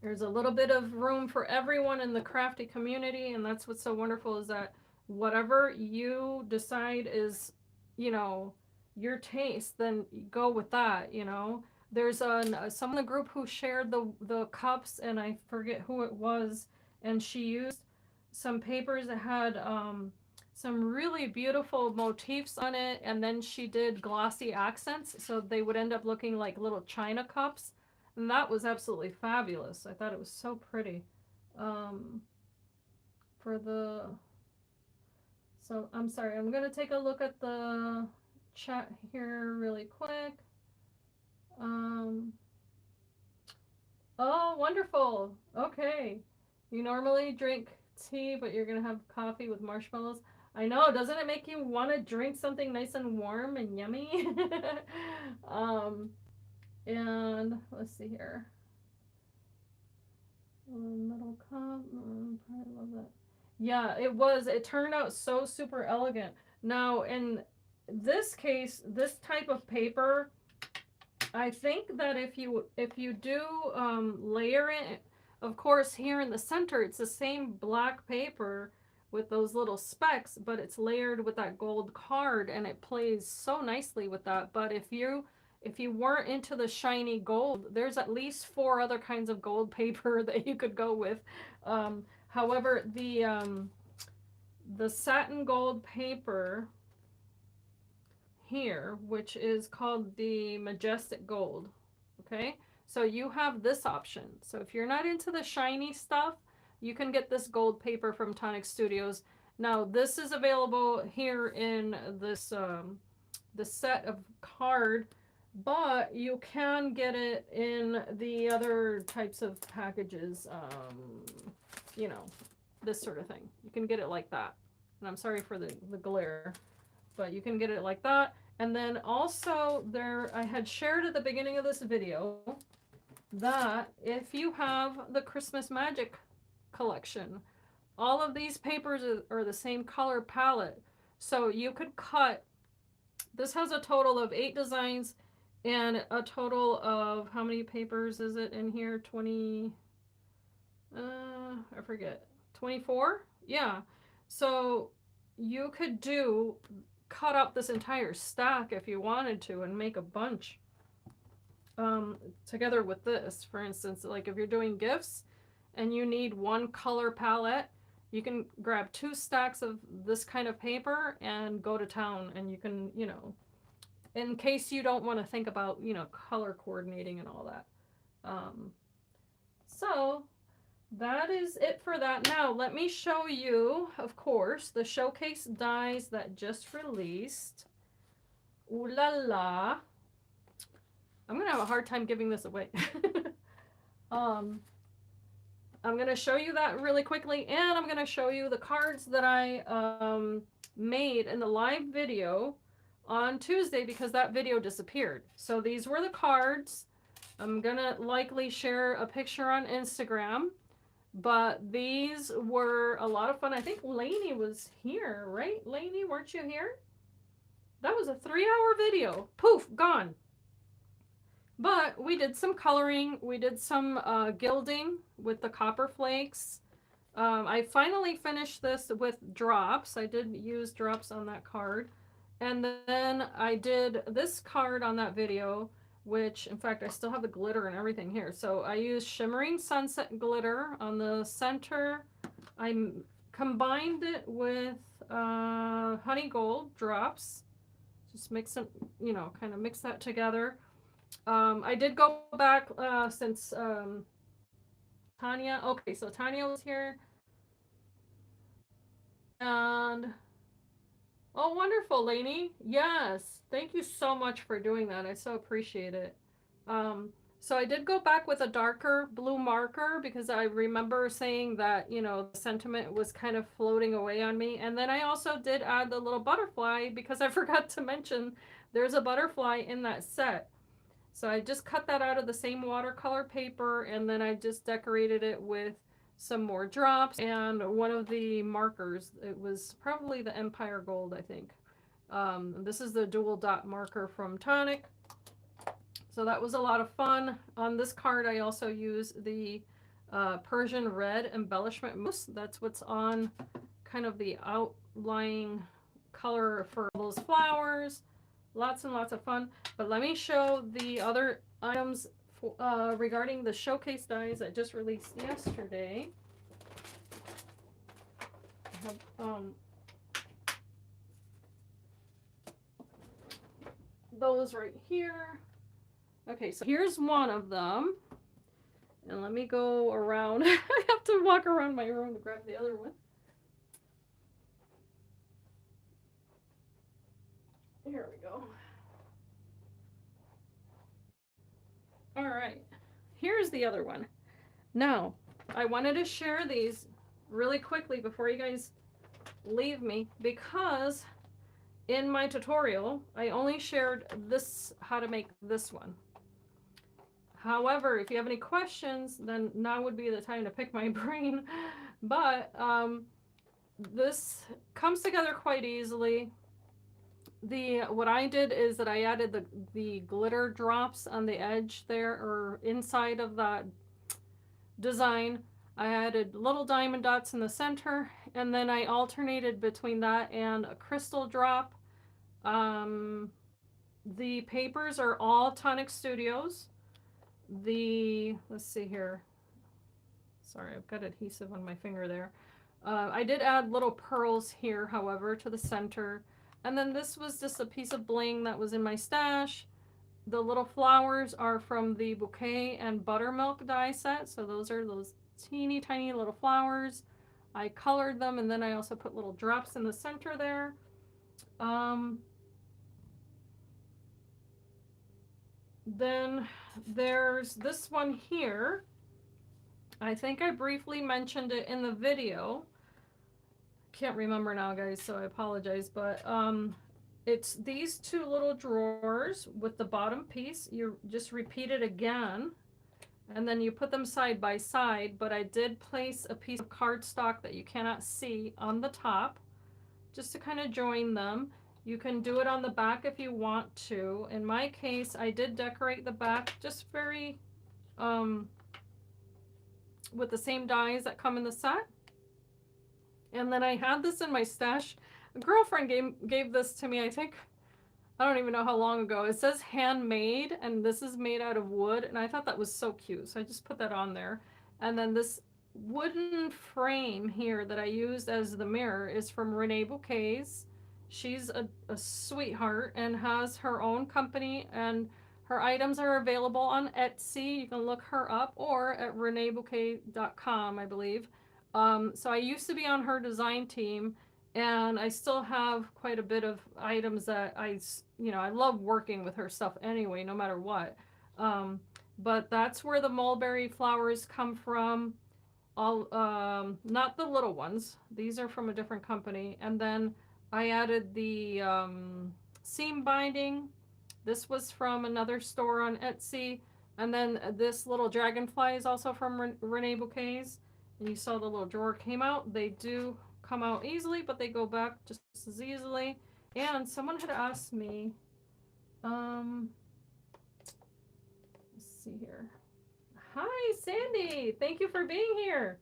there's a little bit of room for everyone in the crafty community, and that's what's so wonderful, is that whatever you decide is, you know, your taste, then go with that, you know. There's someone in the group who shared the cups, and I forget who it was, and she used some papers that had some really beautiful motifs on it, and then she did glossy accents, so they would end up looking like little china cups, and that was absolutely fabulous. I thought it was so pretty. So I'm sorry, I'm gonna take a look at the chat here really quick. Oh, wonderful. Okay. You normally drink tea, but you're gonna have coffee with marshmallows. I know, doesn't it make you want to drink something nice and warm and yummy? And let's see here. Metal cup. I love that. Yeah, it turned out so super elegant. Now, in this case, this type of paper, I think that if you do layer it, of course here in the center it's the same black paper with those little specks, but it's layered with that gold card, and it plays so nicely with that. But if you weren't into the shiny gold, there's at least 4 other kinds of gold paper that you could go with. However, the satin gold paper here, which is called the Majestic Gold. Okay, so you have this option. So if you're not into the shiny stuff, you can get this gold paper from Tonic Studios. Now this is available here in this the set of card, but you can get it in the other types of packages. You know, this sort of thing. You can get it like that. And I'm sorry for the glare, but you can get it like that. And then also there, I had shared at the beginning of this video, that if you have the Christmas Magic collection, all of these papers are the same color palette. So you could cut, this has a total of 8 designs and a total of, how many papers is it in here? 20, I forget, 24? Yeah. So you could cut up this entire stack if you wanted to and make a bunch together with this. For instance, like if you're doing gifts and you need one color palette, you can grab 2 stacks of this kind of paper and go to town, and you can, you know, in case you don't want to think about, you know, color coordinating and all that. So that is it for that. Now let me show you, of course, the showcase dies that just released. Ooh la la. I'm gonna have a hard time giving this away. I'm gonna show you that really quickly, and I'm gonna show you the cards that I made in the live video on Tuesday because that video disappeared. So these were the cards. I'm gonna likely share a picture on Instagram, but these were a lot of fun. I think Lainey was here, right? Lainey, weren't you here? That was a 3-hour video. Poof, gone. But we did some coloring. We did some gilding with the copper flakes. I finally finished this with drops. I did use drops on that card. And then I did this card on that video, which, in fact, I still have the glitter and everything here. So I used Shimmering Sunset glitter on the center. I combined it with honey gold drops. Just mix it, you know, kind of mix that together. I did go back since Tanya. Okay, so Tanya was here. And oh, wonderful, Lainey. Yes, thank you so much for doing that. I so appreciate it. So I did go back with a darker blue marker because I remember saying that, you know, the sentiment was kind of floating away on me. And then I also did add the little butterfly because I forgot to mention there's a butterfly in that set. So I just cut that out of the same watercolor paper, and then I just decorated it with some more drops and one of the markers. It was probably the Empire Gold, I think. This is the dual dot marker from Tonic. So that was a lot of fun. On this card, I also use the Persian Red Embellishment Mousse. That's what's on kind of the outlying color for those flowers. Lots and lots of fun. But let me show the other items regarding the showcase dies that just released yesterday. I have, those right here. Okay, so here's one of them. And let me go around. I have to walk around my room to grab the other one. Here we go. All right, here's the other one. Now, I wanted to share these really quickly before you guys leave me because in my tutorial, I only shared this, how to make this one. However, if you have any questions, then now would be the time to pick my brain. But this comes together quite easily. What I did is that I added the glitter drops on the edge there, or inside of that design. I added little diamond dots in the center, and then I alternated between that and a crystal drop. The papers are all Tonic Studios. Let's see here. Sorry, I've got adhesive on my finger there. I did add little pearls here, however, to the center. And then this was just a piece of bling that was in my stash. The little flowers are from the Bouquet and Buttermilk die set. So those are those teeny tiny little flowers. I colored them, and then I also put little drops in the center there. Then there's this one here. I think I briefly mentioned it in the video. Can't remember now, guys, so I apologize, but it's these 2 little drawers with the bottom piece. You just repeat it again, and then you put them side by side, but I did place a piece of cardstock that you cannot see on the top just to kind of join them. You can do it on the back if you want to. In my case, I did decorate the back just very with the same dies that come in the set. And then I had this in my stash. A girlfriend gave this to me, I think, I don't even know how long ago. It says handmade, and this is made out of wood, and I thought that was so cute, so I just put that on there. And then this wooden frame here that I used as the mirror is from Reneabouquets. She's a sweetheart and has her own company, and her items are available on Etsy. You can look her up, or at reneabouquet.com, I believe. So I used to be on her design team, and I still have quite a bit of items that I love working with her stuff anyway, no matter what. But that's where the mulberry flowers come from. All, not the little ones. These are from a different company. And then I added the seam binding. This was from another store on Etsy. And then this little dragonfly is also from Reneabouquets. And you saw the little drawer came out. They do come out easily, but they go back just as easily. And someone had asked me, let's see here. Hi, Sandy. Thank you for being here.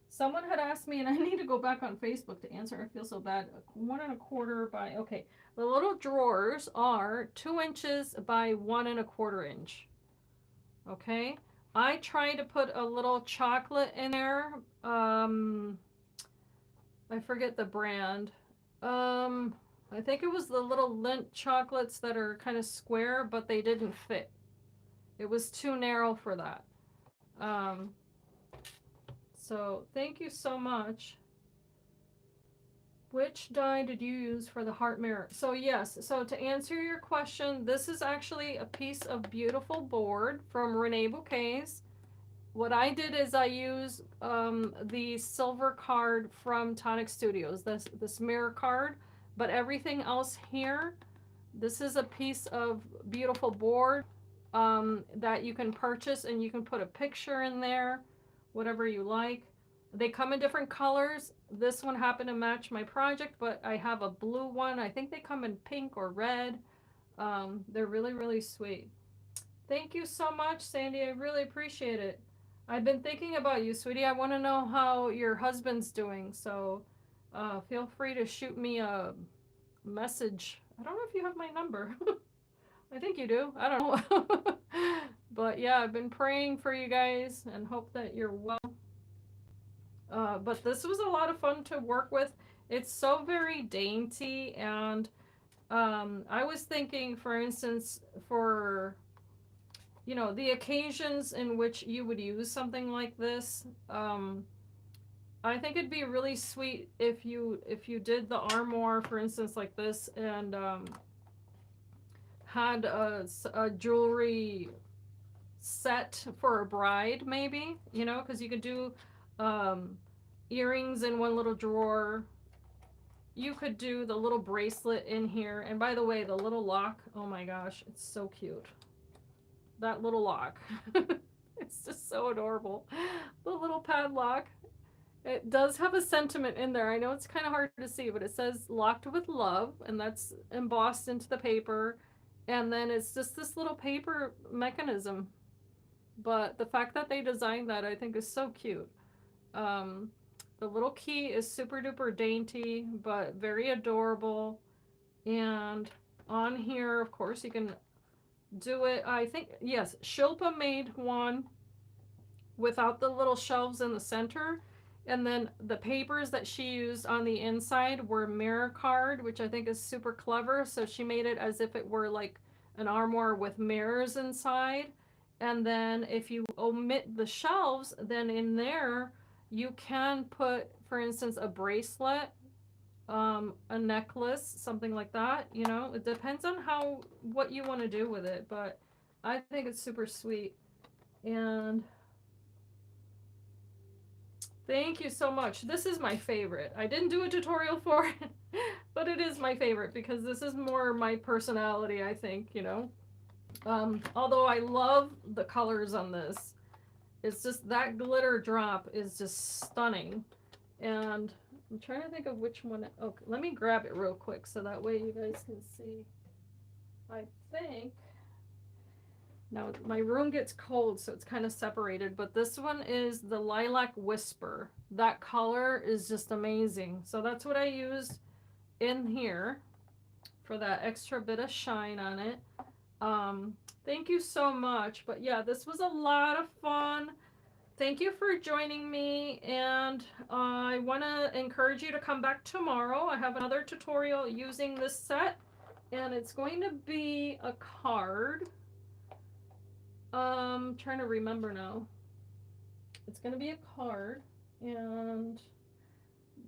Someone had asked me, and I need to go back on Facebook to answer. I feel so bad. 1 1/4 by, okay. The little drawers are 2 inches by 1 1/4 inch. Okay. I try to put a little chocolate in there. I forget the brand. I think it was the little Lindt chocolates that are kind of square, but they didn't fit. It was too narrow for that. So thank you so much. Which die did you use for the heart mirror? So yes, so to answer your question, this is actually a piece of beautiful board from Reneabouquets. What I did is I used the silver card from Tonic Studios, this mirror card, but everything else here, this is a piece of beautiful board that you can purchase, and you can put a picture in there, whatever you like. They come in different colors. This one happened to match my project, but I have a blue one. I think they come in pink or red. They're really, really sweet. Thank you so much, Sandy. I really appreciate it. I've been thinking about you, sweetie. I want to know how your husband's doing, so feel free to shoot me a message. I don't know if you have my number. I think you do. I don't know. But yeah, I've been praying for you guys and hope that you're well. But this was a lot of fun to work with. It's so very dainty, and I was thinking, for instance, for the occasions in which you would use something like this, I think it'd be really sweet if you did the armoire, for instance, like this, and had a jewelry set for a bride, maybe, because you could do earrings in one little drawer. You could do the little bracelet in here. And by the way, the little lock, oh my gosh, it's so cute. That little lock. It's just so adorable. The little padlock. It does have a sentiment in there. I know it's kind of hard to see, but it says locked with love, and that's embossed into the paper. And then it's just this little paper mechanism. But the fact that they designed that, I think, is so cute. The little key is super duper dainty, but very adorable. And on here, of course, you can do it. I think, yes, Shilpa made one without the little shelves in the center. And then the papers that she used on the inside were mirror card, which I think is super clever. So she made it as if it were like an armoire with mirrors inside. And then if you omit the shelves, then in there you can put, for instance, a bracelet, a necklace, something like that. It depends on what you want to do with it, but I think it's super sweet. And thank you so much. This is my favorite. I didn't do a tutorial for it, but it is my favorite because this is more my personality, I think. Although I love the colors on this, it's just that glitter drop is just stunning. And I'm trying to think of which one. Okay, let me grab it real quick so that way you guys can see. I think. Now my room gets cold, so it's kind of separated, but this one is the Lilac Whisper. That color is just amazing. So that's what I used in here for that extra bit of shine on it. Thank you so much. But yeah, this was a lot of fun. Thank you for joining me, and I want to encourage you to come back tomorrow. I have another tutorial using this set, and it's going to be a card. Trying to remember now. It's going to be a card, and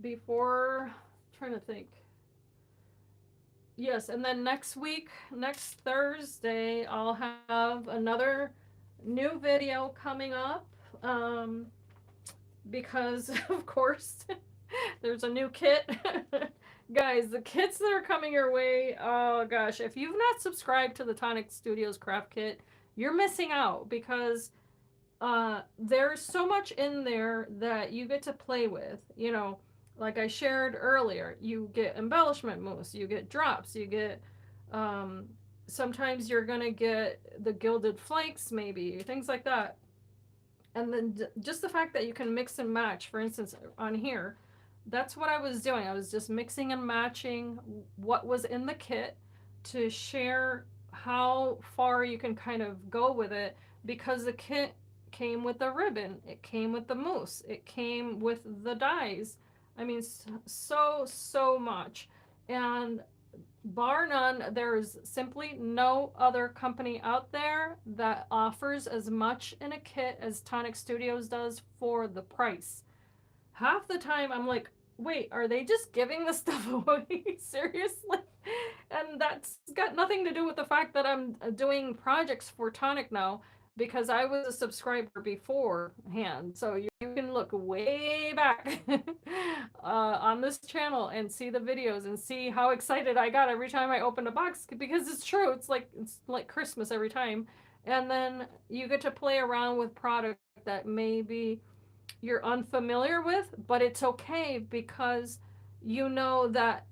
before, trying to think. Yes, and then next week, next Thursday, I'll have another new video coming up. Because of course there's a new kit. Guys, the kits that are coming your way, oh gosh, if you've not subscribed to the Tonic Studios Craft Kit, you're missing out, because there's so much in there that you get to play with. You know, like I shared earlier, you get embellishment mousse, you get drops, you get sometimes you're gonna get the gilded flakes, maybe things like that. And then just the fact that you can mix and match, for instance, on here, that's what I was doing. I was just mixing and matching what was in the kit to share how far you can kind of go with it, because the kit came with the ribbon, it came with the mousse, it came with the dies. I mean, so much. And bar none, there's simply no other company out there that offers as much in a kit as Tonic Studios does for the price. Half the time I'm like, wait, are they just giving this stuff away? Seriously? And that's got nothing to do with the fact that I'm doing projects for Tonic now, because I was a subscriber beforehand. So you can look way back on this channel and see the videos and see how excited I got every time I opened a box, because it's true. It's like Christmas every time. And then you get to play around with product that maybe you're unfamiliar with, but it's okay, because you know that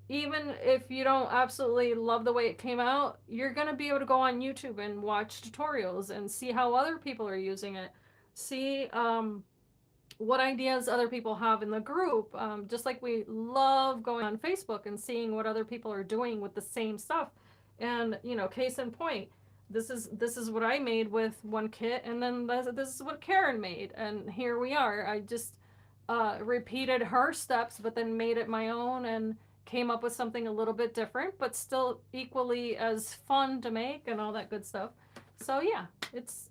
even if you don't absolutely love the way it came out, you're going to be able to go on YouTube and watch tutorials and see how other people are using it. See what ideas other people have in the group. Just like we love going on Facebook and seeing what other people are doing with the same stuff. And, you know, case in point, this is what I made with one kit, and then this is what Karen made, and here we are. I just repeated her steps, but then made it my own and came up with something a little bit different, but still equally as fun to make and all that good stuff. So yeah, it's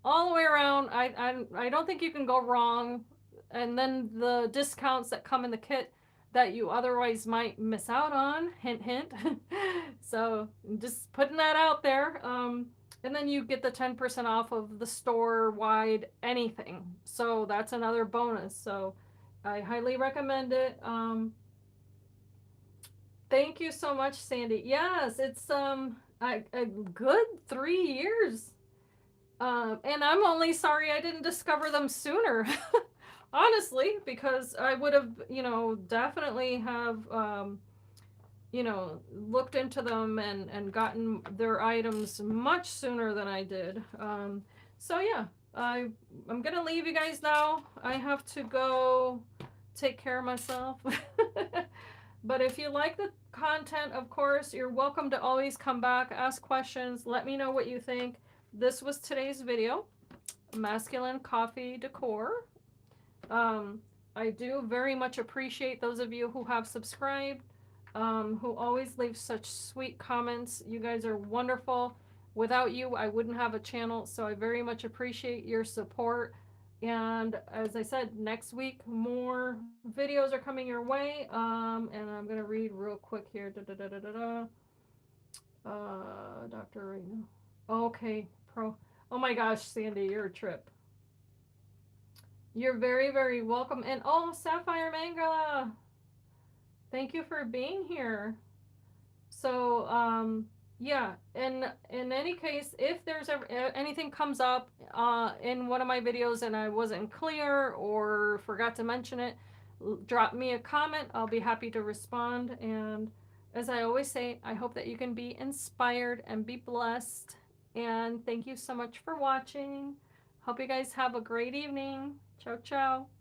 all the way around. I don't think you can go wrong. And then the discounts that come in the kit that you otherwise might miss out on, hint hint. So just putting that out there. And then you get the 10% off of the store wide anything, so that's another bonus. So I highly recommend it. Thank you so much, Sandy. Yes, it's a good 3 years. And I'm only sorry I didn't discover them sooner. Honestly, because I would have, you know, definitely have, you know, looked into them and gotten their items much sooner than I did. So yeah, I'm gonna leave you guys now. I have to go take care of myself. But if you like the content, of course, you're welcome to always come back, ask questions, let me know what you think. This was today's video, masculine coffee decor. I do very much appreciate those of you who have subscribed, who always leave such sweet comments. You guys are wonderful. Without you, I wouldn't have a channel, so I very much appreciate your support. And as I said, next week more videos are coming your way. And I'm gonna read real quick here. Dr. Reno. Okay, oh my gosh, Sandy, you're a trip. You're very, very welcome. And oh, Sapphire Mangala, thank you for being here. So, yeah, and in any case, if there's ever anything comes up in one of my videos and I wasn't clear or forgot to mention it, drop me a comment. I'll be happy to respond. And as I always say, I hope that you can be inspired and be blessed. And thank you so much for watching. Hope you guys have a great evening. Ciao, ciao.